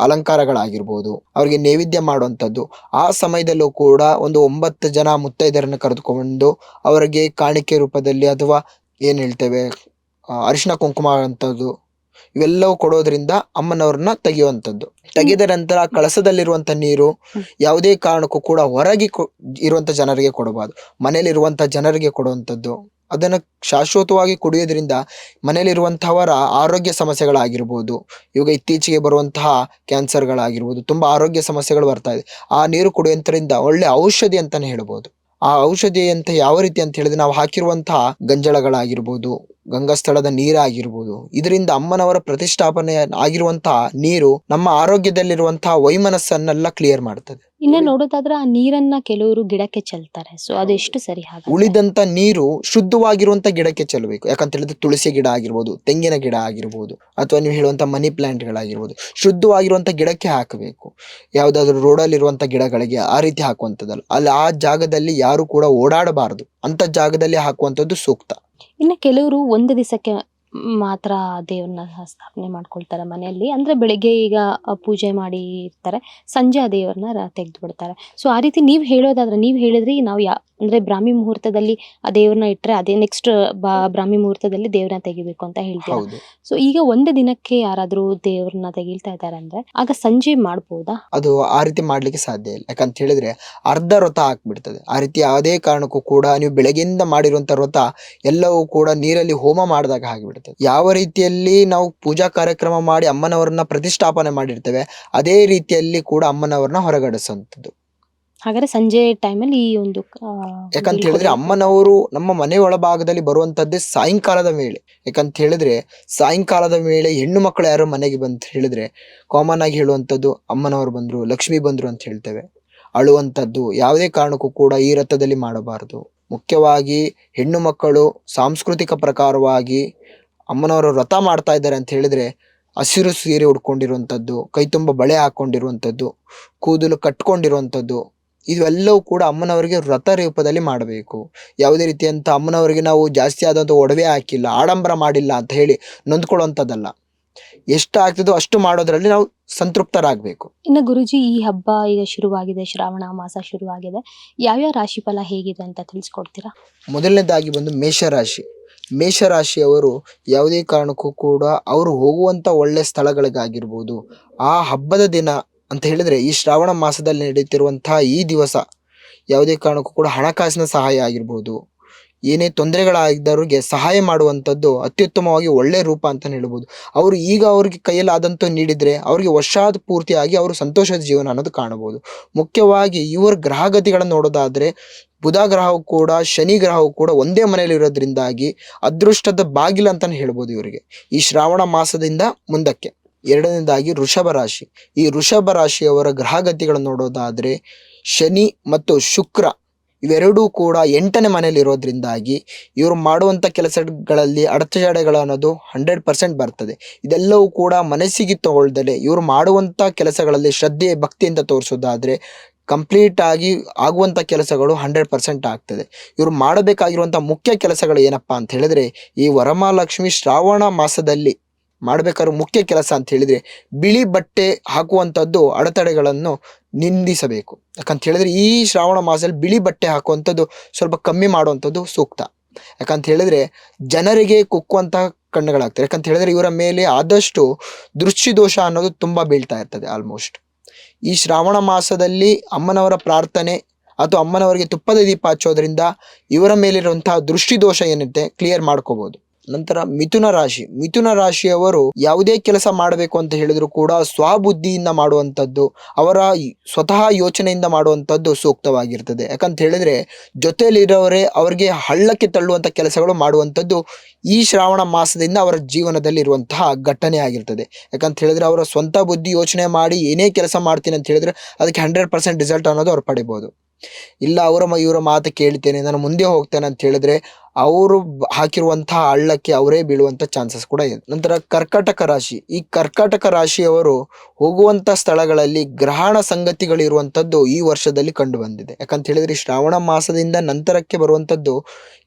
ಅಲಂಕಾರಗಳಾಗಿರ್ಬೋದು, ಅವರಿಗೆ ನೈವೇದ್ಯ ಮಾಡುವಂಥದ್ದು. ಆ ಸಮಯದಲ್ಲೂ ಕೂಡ ಒಂದು 9 ಜನ ಮುತ್ತೈದರನ್ನು ಕರೆದುಕೊಂಡು ಅವರಿಗೆ ಕಾಣಿಕೆ ರೂಪದಲ್ಲಿ ಅಥವಾ ಏನ್ ಹೇಳ್ತೇವೆ ಅರಿಶಿಣ ಕುಂಕುಮ ಅಂಥದ್ದು ಇವೆಲ್ಲವೂ ಕೊಡೋದ್ರಿಂದ ಅಮ್ಮನವ್ರನ್ನ ತೆಗೆಯುವಂಥದ್ದು. ತೆಗೆದ ನಂತರ ಕಳಸದಲ್ಲಿರುವಂಥ ನೀರು ಯಾವುದೇ ಕಾರಣಕ್ಕೂ ಕೂಡ ಹೊರಗೆ ಇರುವಂಥ ಜನರಿಗೆ ಕೊಡಬಾರ್ದು, ಮನೆಯಲ್ಲಿರುವಂಥ ಜನರಿಗೆ ಕೊಡುವಂಥದ್ದು. ಅದನ್ನು ಶಾಶ್ವತವಾಗಿ ಕುಡಿಯೋದ್ರಿಂದ ಮನೆಯಲ್ಲಿರುವಂಥವರ ಆರೋಗ್ಯ ಸಮಸ್ಯೆಗಳಾಗಿರ್ಬೋದು, ಇವಾಗ ಇತ್ತೀಚೆಗೆ ಬರುವಂತಹ ಕ್ಯಾನ್ಸರ್ಗಳಾಗಿರ್ಬೋದು, ತುಂಬ ಆರೋಗ್ಯ ಸಮಸ್ಯೆಗಳು ಬರ್ತಾ ಇದೆ. ಆ ನೀರು ಕುಡಿಯೋದ್ರಿಂದ ಒಳ್ಳೆ ಔಷಧಿ ಅಂತಾನೆ ಹೇಳ್ಬೋದು. ಆ ಔಷಧಿ ಅಂತ ಯಾವ ರೀತಿ ಅಂತ ಹೇಳಿದ್ರೆ ನಾವು ಹಾಕಿರುವಂತಹ ಗಂಜಳಗಳಾಗಿರ್ಬೋದು, ಗಂಗಾಸ್ಥಳದ ನೀರಾಗಿರ್ಬೋದು, ಇದರಿಂದ ಅಮ್ಮನವರ ಪ್ರತಿಷ್ಠಾಪನೆ ಆಗಿರುವಂತಹ ನೀರು ನಮ್ಮ ಆರೋಗ್ಯದಲ್ಲಿರುವಂತಹ ವೈಮನಸ್ಸನ್ನೆಲ್ಲ ಕ್ಲಿಯರ್ ಮಾಡ್ತದೆ. ಇನ್ನು ನೋಡೋದಾದ್ರೆ ಆ ನೀರನ್ನ ಕೆಲವರು ಗಿಡಕ್ಕೆ ಚೆಲ್ತಾರೆ. ಸೊ ಅದೆಷ್ಟು ಸರಿ ಹಾಗಾದ್ರೆ? ಉಳಿದಂತ ನೀರು ಶುದ್ಧವಾಗಿರುವಂತ ಗಿಡಕ್ಕೆ ಚೆಲ್ಲಬೇಕು. ಯಾಕಂತ ಹೇಳಿದ್ರೆ ತುಳಸಿ ಗಿಡ ಆಗಿರ್ಬೋದು, ತೆಂಗಿನ ಗಿಡ ಆಗಿರ್ಬೋದು, ಅಥವಾ ನೀವು ಹೇಳುವಂತ ಮನಿ ಪ್ಲಾಂಟ್ ಗಳಾಗಿರ್ಬೋದು, ಶುದ್ಧವಾಗಿರುವಂತ ಗಿಡಕ್ಕೆ ಹಾಕಬೇಕು. ಯಾವ್ದಾದ್ರು ರೋಡಲ್ಲಿ ಇರುವಂತ ಗಿಡಗಳಿಗೆ ಆ ರೀತಿ ಹಾಕುವಂಥದ್ದಲ್ಲ. ಅಲ್ಲಿ ಆ ಜಾಗದಲ್ಲಿ ಯಾರು ಕೂಡ ಓಡಾಡಬಾರದು ಅಂತ ಜಾಗದಲ್ಲಿ ಹಾಕುವಂಥದ್ದು ಸೂಕ್ತ. ಇನ್ನು ಕೆಲವರು ಒಂದು ದಿವಸಕ್ಕೆ ಮಾತ್ರ ದೇವ್ರನ್ನ ಸ್ಥಾಪನೆ ಮಾಡ್ಕೊಳ್ತಾರೆ ಮನೆಯಲ್ಲಿ. ಅಂದ್ರೆ ಬೆಳಿಗ್ಗೆ ಈಗ ಪೂಜೆ ಮಾಡಿ ಇರ್ತಾರೆ, ಸಂಜೆ ಆ ದೇವ್ರನ್ನ ತೆಗೆದು ಬಿಡ್ತಾರೆ. ಸೊ ಆ ರೀತಿ ನೀವು ಹೇಳೋದಾದ್ರೆ, ನೀವು ಹೇಳಿದ್ರಿ ನಾವು ಅಂದ್ರೆ ಬ್ರಾಹ್ಮಿ ಮುಹೂರ್ತದಲ್ಲಿ ಆ ದೇವ್ರನ್ನ ಇಟ್ರೆ ಅದೇ ನೆಕ್ಸ್ಟ್ ಬ್ರಾಹ್ಮಿ ಮುಹೂರ್ತದಲ್ಲಿ ದೇವ್ರನ್ನ ತೆಗಿಬೇಕು ಅಂತ ಹೇಳ್ತೀರಾ. ಹೌದು, ಸೊ ಈಗ ಒಂದು ದಿನಕ್ಕೆ ಯಾರಾದ್ರೂ ದೇವ್ರನ್ನ ತೆಗಿಳ್ತಾ ಇದ್ದಾರೆ ಅಂದ್ರೆ ಆಗ ಸಂಜೆ ಮಾಡ್ಬೋದಾ? ಅದು ಆ ರೀತಿ ಮಾಡ್ಲಿಕ್ಕೆ ಸಾಧ್ಯ ಇಲ್ಲ. ಯಾಕಂತ ಹೇಳಿದ್ರೆ ಅರ್ಧ ವ್ರತ ಹಾಕ್ಬಿಡ್ತದೆ. ಆ ರೀತಿ ಯಾವುದೇ ಕಾರಣಕ್ಕೂ ಕೂಡ ನೀವು ಬೆಳಗ್ಗೆಯಿಂದ ಮಾಡಿರುವಂತ ವ್ರತ ಎಲ್ಲವೂ ಕೂಡ ನೀರಲ್ಲಿ ಹೋಮ ಮಾಡಿದಾಗ ಆಗಿಬಿಡ್ತದೆ. ಯಾವ ರೀತಿಯಲ್ಲಿ ನಾವು ಪೂಜಾ ಕಾರ್ಯಕ್ರಮ ಮಾಡಿ ಅಮ್ಮನವರನ್ನ ಪ್ರತಿಷ್ಠಾಪನೆ ಮಾಡಿರ್ತೇವೆ, ಅದೇ ರೀತಿಯಲ್ಲಿ ಕೂಡ ಅಮ್ಮನವರನ್ನ ಹೊರಗಡಿಸುವಂಥದ್ದು. ಹಾಗಾದ್ರೆ ಸಂಜೆ ಟೈಮಲ್ಲಿ ಈ ಒಂದು ಯಾಕಂತ ಹೇಳಿದ್ರೆ ಅಮ್ಮನವರು ನಮ್ಮ ಮನೆ ಒಳಭಾಗದಲ್ಲಿ ಬರುವಂತದ್ದೇ ಸಾಯಂಕಾಲದ ವೇಳೆ. ಯಾಕಂತ ಹೇಳಿದ್ರೆ ಸಾಯಂಕಾಲದ ವೇಳೆ ಹೆಣ್ಣು ಮಕ್ಕಳು ಯಾರು ಮನೆಗೆ ಬಂತ ಹೇಳಿದ್ರೆ ಕಾಮನ್ ಆಗಿ ಹೇಳುವಂಥದ್ದು ಅಮ್ಮನವರು ಬಂದ್ರು, ಲಕ್ಷ್ಮಿ ಬಂದ್ರು ಅಂತ ಹೇಳ್ತೇವೆ. ಅಳುವಂಥದ್ದು ಯಾವುದೇ ಕಾರಣಕ್ಕೂ ಕೂಡ ಈ ರಥದಲ್ಲಿ ಮಾಡಬಾರದು. ಮುಖ್ಯವಾಗಿ ಹೆಣ್ಣು ಮಕ್ಕಳು ಸಾಂಸ್ಕೃತಿಕ ಪ್ರಕಾರವಾಗಿ ಅಮ್ಮನವರು ವ್ರತ ಮಾಡ್ತಾ ಇದ್ದಾರೆ ಅಂತ ಹೇಳಿದ್ರೆ ಹಸಿರು ಸೀರೆ ಉಡ್ಕೊಂಡಿರುವಂಥದ್ದು, ಕೈ ತುಂಬ ಬಳೆ ಹಾಕೊಂಡಿರುವಂಥದ್ದು, ಕೂದಲು ಕಟ್ಕೊಂಡಿರುವಂಥದ್ದು, ಇವೆಲ್ಲವೂ ಕೂಡ ಅಮ್ಮನವರಿಗೆ ವ್ರತ ರೂಪದಲ್ಲಿ ಮಾಡಬೇಕು. ಯಾವುದೇ ರೀತಿಯಂತ ಅಮ್ಮನವರಿಗೆ ನಾವು ಜಾಸ್ತಿ ಆದಂಥ ಒಡವೆ ಹಾಕಿಲ್ಲ, ಆಡಂಬರ ಮಾಡಿಲ್ಲ ಅಂತ ಹೇಳಿ ನೊಂದ್ಕೊಳ್ಳುವಂಥದ್ದಲ್ಲ. ಎಷ್ಟು ಆಗ್ತದೋ ಅಷ್ಟು ಮಾಡೋದ್ರಲ್ಲಿ ನಾವು ಸಂತೃಪ್ತರಾಗಬೇಕು. ಇನ್ನು ಗುರುಜಿ, ಈ ಹಬ್ಬ ಈಗ ಶುರುವಾಗಿದೆ, ಶ್ರಾವಣ ಮಾಸ ಶುರುವಾಗಿದೆ. ಯಾವ್ಯಾವ ರಾಶಿ ಫಲ ಹೇಗಿದೆ ಅಂತ ತಿಳಿಸ್ಕೊಡ್ತೀರಾ? ಮೊದಲನೇದಾಗಿ ಬಂದು ಮೇಷರಾಶಿ. ಮೇಷರಾಶಿಯವರು ಯಾವುದೇ ಕಾರಣಕ್ಕೂ ಕೂಡ ಅವರು ಹೋಗುವಂಥ ಒಳ್ಳೆ ಸ್ಥಳಗಳಿಗಾಗಿರ್ಬೋದು, ಆ ಹಬ್ಬದ ದಿನ ಅಂತ ಹೇಳಿದ್ರೆ ಈ ಶ್ರಾವಣ ಮಾಸದಲ್ಲಿ ನಡೀತಿರುವಂತಹ ಈ ದಿವಸ ಯಾವುದೇ ಕಾರಣಕ್ಕೂ ಕೂಡ ಹಣಕಾಸಿನ ಸಹಾಯ ಆಗಿರ್ಬೋದು, ಏನೇ ತೊಂದರೆಗಳಾಗಿದ್ದವ್ರಿಗೆ ಸಹಾಯ ಮಾಡುವಂಥದ್ದು ಅತ್ಯುತ್ತಮವಾಗಿ ಒಳ್ಳೆ ರೂಪ ಅಂತ ಹೇಳ್ಬೋದು. ಅವರು ಈಗ ಅವ್ರಿಗೆ ಕೈಯಲ್ಲಾದಂತೂ ನೀಡಿದರೆ ಅವ್ರಿಗೆ ವರ್ಷಾದ ಪೂರ್ತಿಯಾಗಿ ಅವರು ಸಂತೋಷದ ಜೀವನ ಅನ್ನೋದು ಕಾಣಬಹುದು. ಮುಖ್ಯವಾಗಿ ಇವರ ಗ್ರಹಗತಿಗಳನ್ನು ನೋಡೋದಾದರೆ ಬುಧ ಗ್ರಹವು ಕೂಡ ಶನಿ ಗ್ರಹವು ಕೂಡ ಒಂದೇ ಮನೆಯಲ್ಲಿ ಇರೋದ್ರಿಂದಾಗಿ ಅದೃಷ್ಟದ ಬಾಗಿಲು ಅಂತಲೇ ಹೇಳ್ಬೋದು ಇವರಿಗೆ ಈ ಶ್ರಾವಣ ಮಾಸದಿಂದ ಮುಂದಕ್ಕೆ. ಎರಡನೇದಾಗಿ ವೃಷಭ ರಾಶಿ. ಈ ವೃಷಭ ರಾಶಿಯವರ ಗ್ರಹಗತಿಗಳನ್ನು ನೋಡೋದಾದರೆ ಶನಿ ಮತ್ತು ಶುಕ್ರ ಇವೆರಡೂ ಕೂಡ 8ನೇ ಮನೆಯಲ್ಲಿ ಇರೋದ್ರಿಂದಾಗಿ ಇವರು ಮಾಡುವಂಥ ಕೆಲಸಗಳಲ್ಲಿ ಅಡೆತಡೆಗಳು ಅನ್ನೋದು 100% ಬರ್ತದೆ. ಇದೆಲ್ಲವೂ ಕೂಡ ಮನಸ್ಸಿಗೆ ತಗೊಳ್ದಲೆ ಇವರು ಮಾಡುವಂಥ ಕೆಲಸಗಳಲ್ಲಿ ಶ್ರದ್ಧೆ ಭಕ್ತಿಯಿಂದ ತೋರಿಸೋದಾದರೆ ಕಂಪ್ಲೀಟ್ ಆಗಿ ಆಗುವಂಥ ಕೆಲಸಗಳು 100% ಆಗ್ತದೆ. ಇವರು ಮಾಡಬೇಕಾಗಿರುವಂಥ ಮುಖ್ಯ ಕೆಲಸಗಳು ಏನಪ್ಪಾ ಅಂತ ಹೇಳಿದ್ರೆ ಈ ವರಮಹಾಲಕ್ಷ್ಮಿ ಶ್ರಾವಣ ಮಾಸದಲ್ಲಿ ಮಾಡಬೇಕಾದ್ರೆ ಮುಖ್ಯ ಕೆಲಸ ಅಂತ ಹೇಳಿದ್ರೆ ಬಿಳಿ ಬಟ್ಟೆ ಹಾಕುವಂಥದ್ದು ಅಡೆತಡೆಗಳನ್ನು ನಿಂದಿಸಬೇಕು. ಯಾಕಂತ ಹೇಳಿದ್ರೆ ಈ ಶ್ರಾವಣ ಮಾಸದಲ್ಲಿ ಬಿಳಿ ಬಟ್ಟೆ ಹಾಕುವಂಥದ್ದು ಸ್ವಲ್ಪ ಕಮ್ಮಿ ಮಾಡುವಂಥದ್ದು ಸೂಕ್ತ. ಯಾಕಂತ ಹೇಳಿದ್ರೆ ಜನರಿಗೆ ಕುಕ್ಕುವಂತಹ ಕಣ್ಣುಗಳಾಗ್ತದೆ. ಯಾಕಂತ ಹೇಳಿದ್ರೆ ಇವರ ಮೇಲೆ ಆದಷ್ಟು ದೃಷ್ಟಿದೋಷ ಅನ್ನೋದು ತುಂಬ ಬೀಳ್ತಾ ಇರ್ತದೆ. ಆಲ್ಮೋಸ್ಟ್ ಈ ಶ್ರಾವಣ ಮಾಸದಲ್ಲಿ ಅಮ್ಮನವರ ಪ್ರಾರ್ಥನೆ ಅಥವಾ ಅಮ್ಮನವರಿಗೆ ತುಪ್ಪದ ದೀಪ ಹಚ್ಚೋದ್ರಿಂದ ಇವರ ಮೇಲಿರುವಂತಹ ದೃಷ್ಟಿದೋಷ ಏನಿದೆ ಕ್ಲಿಯರ್ ಮಾಡ್ಕೋಬಹುದು. ನಂತರ ಮಿಥುನ ರಾಶಿ. ಮಿಥುನ ರಾಶಿಯವರು ಯಾವುದೇ ಕೆಲಸ ಮಾಡಬೇಕು ಅಂತ ಹೇಳಿದ್ರು ಕೂಡ ಸ್ವಬುದ್ಧಿಯಿಂದ ಮಾಡುವಂಥದ್ದು, ಅವರ ಸ್ವತಃ ಯೋಚನೆಯಿಂದ ಮಾಡುವಂಥದ್ದು ಸೂಕ್ತವಾಗಿರ್ತದೆ. ಯಾಕಂತ ಹೇಳಿದ್ರೆ ಜೊತೆಯಲ್ಲಿರೋರೇ ಅವರಿಗೆ ಹಳ್ಳಕ್ಕೆ ತಳ್ಳುವಂಥ ಕೆಲಸಗಳು ಮಾಡುವಂಥದ್ದು ಈ ಶ್ರಾವಣ ಮಾಸದಿಂದ ಅವರ ಜೀವನದಲ್ಲಿ ಇರುವಂತಹ ಘಟನೆ ಆಗಿರ್ತದೆ. ಯಾಕಂತ ಹೇಳಿದ್ರೆ ಅವರ ಸ್ವಂತ ಬುದ್ಧಿ ಯೋಚನೆ ಮಾಡಿ ಏನೇ ಕೆಲಸ ಮಾಡ್ತೀನಿ ಅಂತ ಹೇಳಿದ್ರೆ ಅದಕ್ಕೆ 100% ರಿಸಲ್ಟ್ ಅನ್ನೋದು ಅವ್ರು ಪಡಿಬೋದು. ಇಲ್ಲ ಇವರ ಮಾತು ಕೇಳ್ತೇನೆ, ನಾನು ಮುಂದೆ ಹೋಗ್ತೇನೆ ಅಂತ ಹೇಳಿದ್ರೆ ಅವರು ಹಾಕಿರುವಂತಹ ಹಳ್ಳಕ್ಕೆ ಅವರೇ ಬೀಳುವಂತ ಚಾನ್ಸಸ್ ಕೂಡ ಇದೆ. ನಂತರ ಕರ್ಕಾಟಕ ರಾಶಿ. ಈ ಕರ್ಕಾಟಕ ರಾಶಿಯವರು ಹೋಗುವಂತ ಸ್ಥಳಗಳಲ್ಲಿ ಗ್ರಹಣ ಸಂಗತಿಗಳು ಇರುವಂತದ್ದು ಈ ವರ್ಷದಲ್ಲಿ ಕಂಡು ಬಂದಿದೆ. ಯಾಕಂತ ಹೇಳಿದ್ರೆ ಶ್ರಾವಣ ಮಾಸದಿಂದ ನಂತರಕ್ಕೆ ಬರುವಂತದ್ದು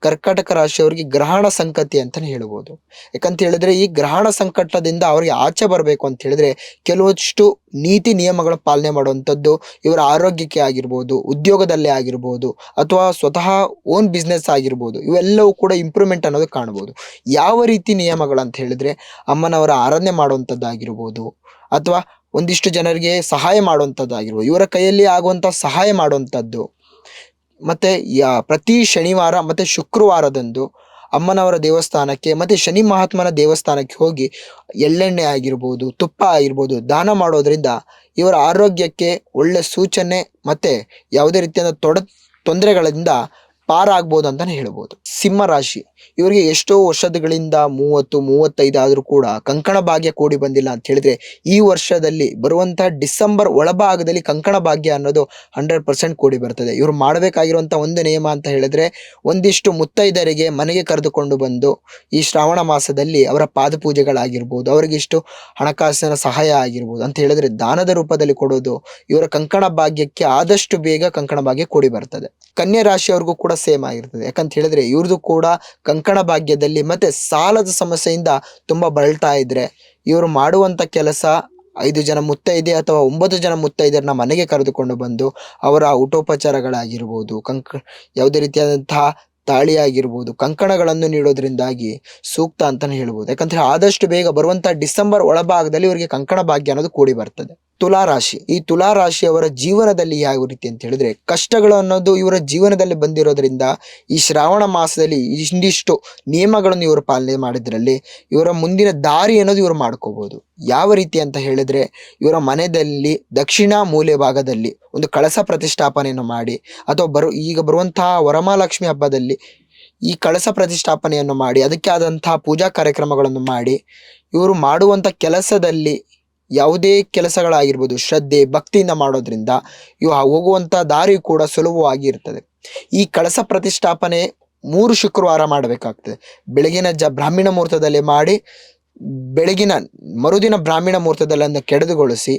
ಕರ್ಕಾಟಕ ರಾಶಿಯವರಿಗೆ ಗ್ರಹಣ ಸಂಕತಿ ಅಂತಾನೆ ಹೇಳ್ಬೋದು. ಯಾಕಂತ ಹೇಳಿದ್ರೆ ಈ ಗ್ರಹಣ ಸಂಕಟದಿಂದ ಅವರಿಗೆ ಆಚೆ ಬರಬೇಕು ಅಂತ ಹೇಳಿದ್ರೆ ಕೆಲವಷ್ಟು ನೀತಿ ನಿಯಮಗಳ ಪಾಲನೆ ಮಾಡುವಂಥದ್ದು, ಇವರ ಆರೋಗ್ಯಕ್ಕೆ ಆಗಿರ್ಬೋದು, ಉದ್ಯೋಗದಲ್ಲೇ ಆಗಿರ್ಬೋದು, ಅಥವಾ ಸ್ವತಃ ಓನ್ ಬಿಸ್ನೆಸ್ ಆಗಿರ್ಬೋದು, ಇವೆಲ್ಲವೂ ಕೂಡ ಇಂಪ್ರೂವ್ಮೆಂಟ್ ಅನ್ನೋದು ಕಾಣ್ಬೋದು. ಯಾವ ರೀತಿ ನಿಯಮಗಳಂತ ಹೇಳಿದ್ರೆ ಅಮ್ಮನವರ ಆರಾಧನೆ ಮಾಡುವಂಥದ್ದಾಗಿರ್ಬೋದು, ಅಥವಾ ಒಂದಿಷ್ಟು ಜನರಿಗೆ ಸಹಾಯ ಮಾಡುವಂಥದ್ದಾಗಿರ್ಬೋದು, ಇವರ ಕೈಯಲ್ಲಿ ಆಗುವಂಥ ಸಹಾಯ ಮಾಡುವಂಥದ್ದು. ಮತ್ತು ಪ್ರತಿ ಶನಿವಾರ ಮತ್ತು ಶುಕ್ರವಾರದಂದು ಅಮ್ಮನವರ ದೇವಸ್ಥಾನಕ್ಕೆ ಮತ್ತು ಶನಿ ಮಹಾತ್ಮನ ದೇವಸ್ಥಾನಕ್ಕೆ ಹೋಗಿ ಎಳ್ಳೆಣ್ಣೆ ಆಗಿರ್ಬೋದು, ತುಪ್ಪ ಆಗಿರ್ಬೋದು ದಾನ ಮಾಡೋದ್ರಿಂದ ಇವರ ಆರೋಗ್ಯಕ್ಕೆ ಒಳ್ಳೆ ಸೂಚನೆ ಮತ್ತು ಯಾವುದೇ ರೀತಿಯಾದ ತೊಂದರೆಗಳಿಂದ ಪಾರಾಗ್ಬೋದು ಅಂತಾನೆ ಹೇಳ್ಬೋದು. ಸಿಂಹ ರಾಶಿ ಇವರಿಗೆ ಎಷ್ಟೋ ವರ್ಷಗಳಿಂದ 30-35 ಆದ್ರೂ ಕೂಡ ಕಂಕಣ ಭಾಗ್ಯ ಕೂಡಿ ಬಂದಿಲ್ಲ ಅಂತ ಹೇಳಿದ್ರೆ, ಈ ವರ್ಷದಲ್ಲಿ ಬರುವಂತಹ ಡಿಸೆಂಬರ್ ಒಳಭಾಗದಲ್ಲಿ ಕಂಕಣ ಭಾಗ್ಯ ಅನ್ನೋದು 100% ಕೂಡಿ ಬರ್ತದೆ. ಇವರು ಮಾಡಬೇಕಾಗಿರುವಂತಹ ಒಂದು ನಿಯಮ ಅಂತ ಹೇಳಿದ್ರೆ, ಒಂದಿಷ್ಟು ಮುತ್ತೈದರಿಗೆ ಮನೆಗೆ ಕರೆದುಕೊಂಡು ಬಂದು ಈ ಶ್ರಾವಣ ಮಾಸದಲ್ಲಿ ಅವರ ಪಾದಪೂಜೆಗಳಾಗಿರ್ಬೋದು, ಅವರಿಗಿಷ್ಟು ಹಣಕಾಸಿನ ಸಹಾಯ ಆಗಿರ್ಬೋದು ಅಂತ ಹೇಳಿದ್ರೆ ದಾನದ ರೂಪದಲ್ಲಿ ಕೊಡೋದು ಇವರ ಕಂಕಣ ಭಾಗ್ಯಕ್ಕೆ ಆದಷ್ಟು ಬೇಗ ಕಂಕಣ ಭಾಗ್ಯ ಕೂಡಿ ಬರ್ತದೆ. ಕನ್ಯಾ ರಾಶಿಯವ್ರಿಗೂ ಕೂಡ ಸೇಮ್ ಆಗಿರ್ತದೆ. ಯಾಕಂತ ಹೇಳಿದ್ರೆ ಇವ್ರದ್ದು ಕೂಡ ಕಂಕಣ ಭಾಗ್ಯದಲ್ಲಿ ಮತ್ತೆ ಸಾಲದ ಸಮಸ್ಯೆಯಿಂದ ತುಂಬಾ ಬಳಲ್ತಾ ಇದ್ರೆ, ಇವರು ಮಾಡುವಂತ ಕೆಲಸ 5 ಜನ ಮುತ್ತೈದೆ ಅಥವಾ 9 ಜನ ಮುತ್ತೈದೆಯರನ್ನ ಮನೆಗೆ ಕರೆದುಕೊಂಡು ಬಂದು ಅವರ ಊಟೋಪಚಾರಗಳಾಗಿರ್ಬೋದು, ಯಾವುದೇ ರೀತಿಯಾದಂತಹ ತಾಳಿ ಆಗಿರ್ಬೋದು, ಕಂಕಣಗಳನ್ನು ನೀಡೋದ್ರಿಂದಾಗಿ ಸೂಕ್ತ ಅಂತಾನೆ ಹೇಳ್ಬೋದು. ಯಾಕಂದ್ರೆ ಆದಷ್ಟು ಬೇಗ ಬರುವಂತಹ ಡಿಸೆಂಬರ್ ಒಳಭಾಗದಲ್ಲಿ ಇವರಿಗೆ ಕಂಕಣ ಭಾಗ್ಯ ಅನ್ನೋದು ಕೂಡಿ ಬರ್ತದೆ. ತುಲಾ ರಾಶಿ, ಈ ತುಲಾ ರಾಶಿಯವರ ಜೀವನದಲ್ಲಿ ಯಾವ ರೀತಿ ಅಂತ ಹೇಳಿದ್ರೆ, ಕಷ್ಟಗಳು ಅನ್ನೋದು ಇವರ ಜೀವನದಲ್ಲಿ ಬಂದಿರೋದ್ರಿಂದ ಈ ಶ್ರಾವಣ ಮಾಸದಲ್ಲಿ ಇಷ್ಟಿಷ್ಟು ನಿಯಮಗಳನ್ನು ಇವರು ಪಾಲನೆ ಮಾಡಿದ್ರಲ್ಲಿ ಇವರ ಮುಂದಿನ ದಾರಿ ಅನ್ನೋದು ಇವರು ಮಾಡ್ಕೋಬಹುದು. ಯಾವ ರೀತಿ ಅಂತ ಹೇಳಿದ್ರೆ, ಇವರ ಮನೆಯಲ್ಲಿ ದಕ್ಷಿಣ ಮೂಲೆ ಭಾಗದಲ್ಲಿ ಒಂದು ಕಳಸ ಪ್ರತಿಷ್ಠಾಪನೆಯನ್ನು ಮಾಡಿ, ಅಥವಾ ಈಗ ಬರುವಂತಹ ವರಮಹಾಲಕ್ಷ್ಮಿ ಹಬ್ಬದಲ್ಲಿ ಈ ಕಳಸ ಪ್ರತಿಷ್ಠಾಪನೆಯನ್ನು ಮಾಡಿ ಅದಕ್ಕೆ ಆದಂತಹ ಪೂಜಾ ಕಾರ್ಯಕ್ರಮಗಳನ್ನು ಮಾಡಿ, ಇವರು ಮಾಡುವಂಥ ಕೆಲಸದಲ್ಲಿ ಯಾವುದೇ ಕೆಲಸಗಳಾಗಿರ್ಬೋದು ಶ್ರದ್ಧೆ ಭಕ್ತಿಯಿಂದ ಮಾಡೋದ್ರಿಂದ ಇವು ಹೋಗುವಂಥ ದಾರಿ ಕೂಡ ಸುಲಭವಾಗಿ ಇರ್ತದೆ. ಈ ಕಳಸ ಪ್ರತಿಷ್ಠಾಪನೆ 3 ಶುಕ್ರವಾರ ಮಾಡಬೇಕಾಗ್ತದೆ. ಬೆಳಗಿನ ಬ್ರಾಹ್ಮಣ ಮುಹೂರ್ತದಲ್ಲಿ ಮಾಡಿ, ಬೆಳಗಿನ ಮರುದಿನ ಬ್ರಾಹ್ಮಣ ಮುಹೂರ್ತದಲ್ಲಿ ಕೆಡದುಗೊಳಿಸಿ,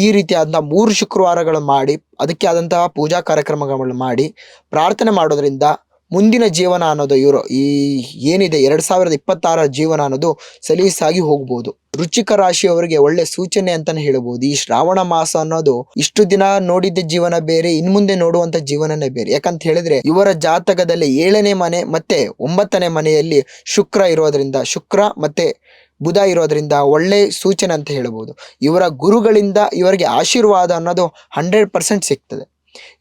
ಈ ರೀತಿಯಾದಂತಹ 3 ಶುಕ್ರವಾರಗಳು ಮಾಡಿ ಅದಕ್ಕೆ ಆದಂತಹ ಪೂಜಾ ಕಾರ್ಯಕ್ರಮಗಳನ್ನು ಮಾಡಿ ಪ್ರಾರ್ಥನೆ ಮಾಡೋದ್ರಿಂದ ಮುಂದಿನ ಜೀವನ ಅನ್ನೋದು ಇವರು ಈ ಏನಿದೆ 2026 ಜೀವನ ಅನ್ನೋದು ಸಲೀಸಾಗಿ ಹೋಗ್ಬೋದು. ವೃಶ್ಚಿಕ ರಾಶಿಯವರಿಗೆ ಒಳ್ಳೆ ಸೂಚನೆ ಅಂತಾನೆ ಹೇಳ್ಬೋದು. ಈ ಶ್ರಾವಣ ಮಾಸ ಅನ್ನೋದು ಇಷ್ಟು ದಿನ ನೋಡಿದ್ದ ಜೀವನ ಬೇರೆ, ಇನ್ ಮುಂದೆ ನೋಡುವಂತ ಜೀವನನೇ ಬೇರೆ. ಯಾಕಂತ ಹೇಳಿದ್ರೆ ಇವರ ಜಾತಕದಲ್ಲಿ 7ನೇ ಮನೆ ಮತ್ತೆ 9ನೇ ಮನೆಯಲ್ಲಿ ಶುಕ್ರ ಇರೋದ್ರಿಂದ, ಶುಕ್ರ ಮತ್ತೆ ಬುಧ ಇರೋದ್ರಿಂದ ಒಳ್ಳೆ ಸೂಚನೆ ಅಂತ ಹೇಳ್ಬೋದು. ಇವರ ಗುರುಗಳಿಂದ ಇವರಿಗೆ ಆಶೀರ್ವಾದ ಅನ್ನೋದು 100% ಸಿಗ್ತದೆ.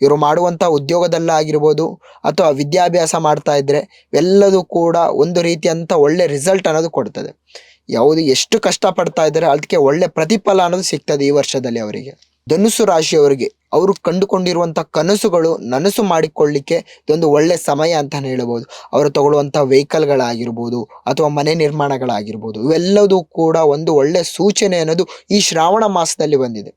ಇವರು ಮಾಡುವಂಥ ಉದ್ಯೋಗದಲ್ಲಾಗಿರ್ಬೋದು ಅಥವಾ ವಿದ್ಯಾಭ್ಯಾಸ ಮಾಡ್ತಾ ಇದ್ರೆ ಎಲ್ಲದೂ ಕೂಡ ಒಂದು ರೀತಿಯಂಥ ಒಳ್ಳೆ ರಿಸಲ್ಟ್ ಅನ್ನೋದು ಕೊಡ್ತದೆ. ಎಷ್ಟು ಕಷ್ಟಪಡ್ತಾ ಇದ್ದಾರೆ ಅದಕ್ಕೆ ಒಳ್ಳೆ ಪ್ರತಿಫಲ ಅನ್ನೋದು ಸಿಗ್ತದೆ ಈ ವರ್ಷದಲ್ಲಿ ಅವರಿಗೆ. ಧನುಸ್ಸು ರಾಶಿಯವರಿಗೆ ಅವರು ಕಂಡುಕೊಂಡಿರುವಂಥ ಕನಸುಗಳು ನನಸು ಮಾಡಿಕೊಳ್ಳಿಕ್ಕೆ ಇದೊಂದು ಒಳ್ಳೆ ಸಮಯ ಅಂತಾನೆ ಹೇಳ್ಬೋದು. ಅವರು ತಗೊಳ್ಳುವಂಥ ವೆಹಿಕಲ್ಗಳಾಗಿರ್ಬೋದು ಅಥವಾ ಮನೆ ನಿರ್ಮಾಣಗಳಾಗಿರ್ಬೋದು, ಇವೆಲ್ಲದೂ ಕೂಡ ಒಂದು ಒಳ್ಳೆ ಸೂಚನೆ ಅನ್ನೋದು ಈ ಶ್ರಾವಣ ಮಾಸದಲ್ಲಿ ಬಂದಿದೆ.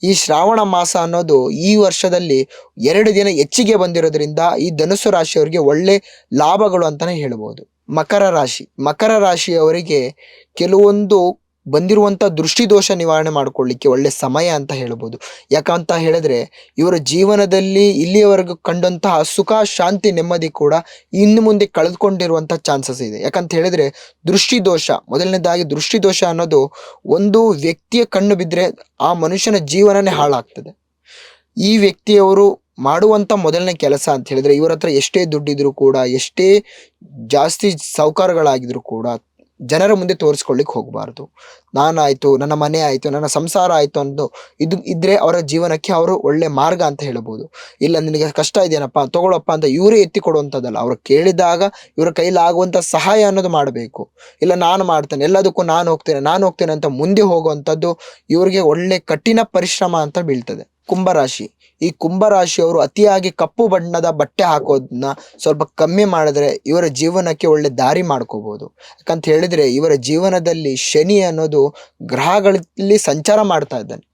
ಈ ಶ್ರಾವಣ ಮಾಸ ಅನ್ನೋದು ಈ ವರ್ಷದಲ್ಲಿ 2 ದಿನ ಹೆಚ್ಚಿಗೆ ಬಂದಿರೋದ್ರಿಂದ ಈ ಧನುಸ್ಸು ರಾಶಿಯವರಿಗೆ ಒಳ್ಳೆ ಲಾಭಗಳು ಅಂತಾನೆ ಹೇಳ್ಬೋದು. ಮಕರ ರಾಶಿಯವರಿಗೆ ಕೆಲವೊಂದು ಬಂದಿರುವಂಥ ದೃಷ್ಟಿದೋಷ ನಿವಾರಣೆ ಮಾಡ್ಕೊಳ್ಳಿಕ್ಕೆ ಒಳ್ಳೆ ಸಮಯ ಅಂತ ಹೇಳ್ಬೋದು. ಯಾಕಂತ ಹೇಳಿದ್ರೆ ಇವರ ಜೀವನದಲ್ಲಿ ಇಲ್ಲಿಯವರೆಗೂ ಕಂಡಂತಹ ಸುಖ ಶಾಂತಿ ನೆಮ್ಮದಿ ಕೂಡ ಇನ್ನು ಮುಂದೆ ಕಳೆದುಕೊಂಡಿರುವಂಥ ಚಾನ್ಸಸ್ ಇದೆ. ಯಾಕಂತ ಹೇಳಿದ್ರೆ ಮೊದಲನೇದಾಗಿ ದೃಷ್ಟಿದೋಷ ಅನ್ನೋದು ಒಂದು ವ್ಯಕ್ತಿಯ ಕಣ್ಣು ಬಿದ್ದರೆ ಆ ಮನುಷ್ಯನ ಜೀವನನೇ ಹಾಳಾಗ್ತದೆ. ಈ ವ್ಯಕ್ತಿಯವರು ಮಾಡುವಂಥ ಮೊದಲನೇ ಕೆಲಸ ಅಂತ ಹೇಳಿದ್ರೆ, ಇವರ ಹತ್ರ ಎಷ್ಟೇ ದುಡ್ಡಿದ್ರು ಕೂಡ, ಎಷ್ಟೇ ಜಾಸ್ತಿ ಸೌಕರ್ಯಗಳಾಗಿದ್ರು ಕೂಡ ಜನರ ಮುಂದೆ ತೋರಿಸ್ಕೊಳ್ಳಿಕ್ಕೆ ಹೋಗಬಾರ್ದು. ನಾನಾಯ್ತು, ನನ್ನ ಮನೆ ಆಯ್ತು, ನನ್ನ ಸಂಸಾರ ಆಯ್ತು ಅನ್ನೋದು ಇದ್ರೆ ಅವರ ಜೀವನಕ್ಕೆ ಅವರು ಒಳ್ಳೆ ಮಾರ್ಗ ಅಂತ ಹೇಳ್ಬೋದು. ಇಲ್ಲ ನಿನಗೆ ಕಷ್ಟ ಇದೆಯೇನಪ್ಪ ತಗೊಳಪ್ಪ ಅಂತ ಇವರೇ ಎತ್ತಿ ಕೊಡುವಂಥದ್ದಲ್ಲ. ಅವ್ರು ಕೇಳಿದಾಗ ಇವರ ಕೈಲಾಗುವಂಥ ಸಹಾಯ ಅನ್ನೋದು ಮಾಡಬೇಕು. ಇಲ್ಲ ನಾನು ಮಾಡ್ತೇನೆ, ಎಲ್ಲದಕ್ಕೂ ನಾನು ಹೋಗ್ತೇನೆ ಅಂತ ಮುಂದೆ ಹೋಗುವಂಥದ್ದು ಇವರಿಗೆ ಒಳ್ಳೆ ಕಠಿಣ ಪರಿಶ್ರಮ ಅಂತ ಬೀಳ್ತದೆ. ಕುಂಭರಾಶಿ, ಈ ಕುಂಭರಾಶಿಯವರು ಅತಿಯಾಗಿ ಕಪ್ಪು ಬಣ್ಣದ ಬಟ್ಟೆ ಹಾಕೋದನ್ನ ಸ್ವಲ್ಪ ಕಮ್ಮಿ ಮಾಡಿದ್ರೆ ಇವರ ಜೀವನಕ್ಕೆ ಒಳ್ಳೆ ದಾರಿ ಮಾಡ್ಕೋಬಹುದು. ಯಾಕಂತ ಹೇಳಿದ್ರೆ ಇವರ ಜೀವನದಲ್ಲಿ ಶನಿ ಅನ್ನೋದು ಗ್ರಹಗಳಲ್ಲಿ ಸಂಚಾರ ಮಾಡ್ತಾ ಇದ್ದಾನೆ.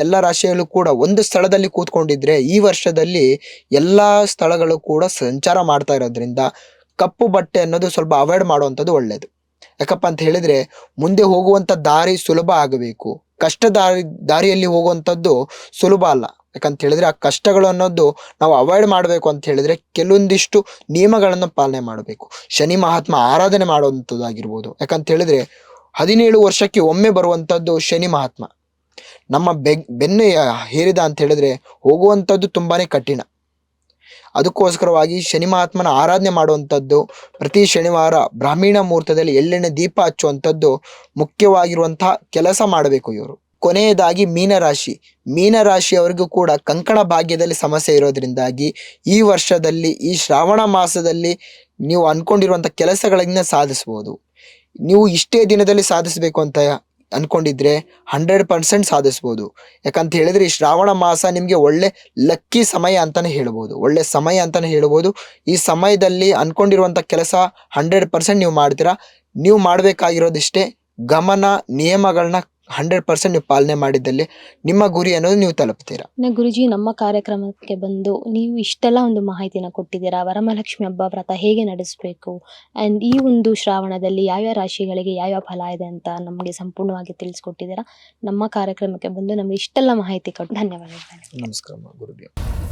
ಎಲ್ಲ ರಾಶಿಯಲ್ಲೂ ಕೂಡ ಒಂದು ಸ್ಥಳದಲ್ಲಿ ಕೂತ್ಕೊಂಡಿದ್ರೆ ಈ ವರ್ಷದಲ್ಲಿ ಎಲ್ಲಾ ಸ್ಥಳಗಳು ಕೂಡ ಸಂಚಾರ ಮಾಡ್ತಾ ಇರೋದ್ರಿಂದ ಕಪ್ಪು ಬಟ್ಟೆ ಅನ್ನೋದು ಸ್ವಲ್ಪ ಅವಾಯ್ಡ್ ಮಾಡುವಂಥದ್ದು ಒಳ್ಳೆಯದು. ಯಾಕಪ್ಪ ಅಂತ ಹೇಳಿದ್ರೆ ಮುಂದೆ ಹೋಗುವಂಥ ದಾರಿ ಸುಲಭ ಆಗಬೇಕು. ದಾರಿಯಲ್ಲಿ ಹೋಗುವಂಥದ್ದು ಸುಲಭ ಅಲ್ಲ. ಯಾಕಂತ ಹೇಳಿದ್ರೆ ಆ ಕಷ್ಟಗಳು ಅನ್ನೋದು ನಾವು ಅವಾಯ್ಡ್ ಮಾಡಬೇಕು ಅಂತ ಹೇಳಿದ್ರೆ ಕೆಲವೊಂದಿಷ್ಟು ನಿಯಮಗಳನ್ನು ಪಾಲನೆ ಮಾಡಬೇಕು. ಶನಿ ಮಹಾತ್ಮ ಆರಾಧನೆ ಮಾಡುವಂಥದ್ದಾಗಿರ್ಬೋದು. ಯಾಕಂತ ಹೇಳಿದ್ರೆ 17 ವರ್ಷಕ್ಕೆ ಒಮ್ಮೆ ಬರುವಂಥದ್ದು ಶನಿ ಮಹಾತ್ಮ. ನಮ್ಮ ಬೆನ್ನು ಹೇರಿದ ಅಂತ ಹೇಳಿದ್ರೆ ಹೋಗುವಂಥದ್ದು ತುಂಬಾನೇ ಕಠಿಣ. ಅದಕ್ಕೋಸ್ಕರವಾಗಿ ಶನಿ ಮಹಾತ್ಮನ ಆರಾಧನೆ ಮಾಡುವಂಥದ್ದು, ಪ್ರತಿ ಶನಿವಾರ ಬ್ರಾಹ್ಮಣ ಮುಹೂರ್ತದಲ್ಲಿ ಎಳ್ಳೆಣ್ಣೆ ದೀಪ ಹಚ್ಚುವಂಥದ್ದು ಮುಖ್ಯವಾಗಿರುವಂತಹ ಕೆಲಸ ಮಾಡಬೇಕು ಇವರು. ಕೊನೆಯದಾಗಿ ಮೀನರಾಶಿಯವರಿಗೂ ಕೂಡ ಕಂಕಣ ಭಾಗ್ಯದಲ್ಲಿ ಸಮಸ್ಯೆ ಇರೋದ್ರಿಂದಾಗಿ ಈ ವರ್ಷದಲ್ಲಿ ಈ ಶ್ರಾವಣ ಮಾಸದಲ್ಲಿ ನೀವು ಅನ್ಕೊಂಡಿರುವಂಥ ಕೆಲಸಗಳನ್ನ ಸಾಧಿಸ್ಬೋದು. ನೀವು ಇಷ್ಟೇ ದಿನದಲ್ಲಿ ಸಾಧಿಸಬೇಕು ಅಂತ ಅನ್ಕೊಂಡಿದ್ರೆ 100% ಸಾಧಿಸ್ಬೋದು. ಯಾಕಂತ ಹೇಳಿದ್ರೆ ಈ ಶ್ರಾವಣ ಮಾಸ ನಿಮ್ಗೆ ಒಳ್ಳೆ ಲಕ್ಕಿ ಸಮಯ ಅಂತಾನೆ ಹೇಳ್ಬೋದು, ಒಳ್ಳೆ ಸಮಯ ಅಂತಾನೆ ಹೇಳ್ಬೋದು. ಈ ಸಮಯದಲ್ಲಿ ಅನ್ಕೊಂಡಿರುವಂತ ಕೆಲಸ 100% ನೀವು ಮಾಡ್ತೀರಾ. ನೀವು ಮಾಡ್ಬೇಕಾಗಿರೋದಿಷ್ಟೇ ಗಮನ, ನಿಯಮಗಳನ್ನ 100% ನೀವು ಪಾಲನೆ ಮಾಡಿದ್ದಲ್ಲಿ ನಿಮ್ಮ ಗುರಿ ಅನ್ನೋದು ನೀವು ತಲುಪ್ತೀರಾ. ಗುರುಜಿ, ನಮ್ಮ ಕಾರ್ಯಕ್ರಮಕ್ಕೆ ಬಂದು ನೀವು ಇಷ್ಟೆಲ್ಲ ಒಂದು ಮಾಹಿತಿನ ಕೊಟ್ಟಿದ್ದೀರಾ. ವರಮಹಾಲಕ್ಷ್ಮಿ ಹಬ್ಬ ವ್ರತ ಹೇಗೆ ನಡೆಸಬೇಕು ಅಂಡ್ ಈ ಒಂದು ಶ್ರಾವಣದಲ್ಲಿ ಯಾವ್ಯಾವ ರಾಶಿಗಳಿಗೆ ಯಾವ್ಯಾವ ಫಲ ಇದೆ ಅಂತ ನಮಗೆ ಸಂಪೂರ್ಣವಾಗಿ ತಿಳಿಸ್ಕೊಟ್ಟಿದ್ದೀರಾ. ನಮ್ಮ ಕಾರ್ಯಕ್ರಮಕ್ಕೆ ಬಂದು ನಮಗೆ ಇಷ್ಟೆಲ್ಲ ಮಾಹಿತಿ ಕೊಟ್ಟು ಧನ್ಯವಾದಗಳು. ನಮಸ್ಕಾರ ಗುರುದೇವ್.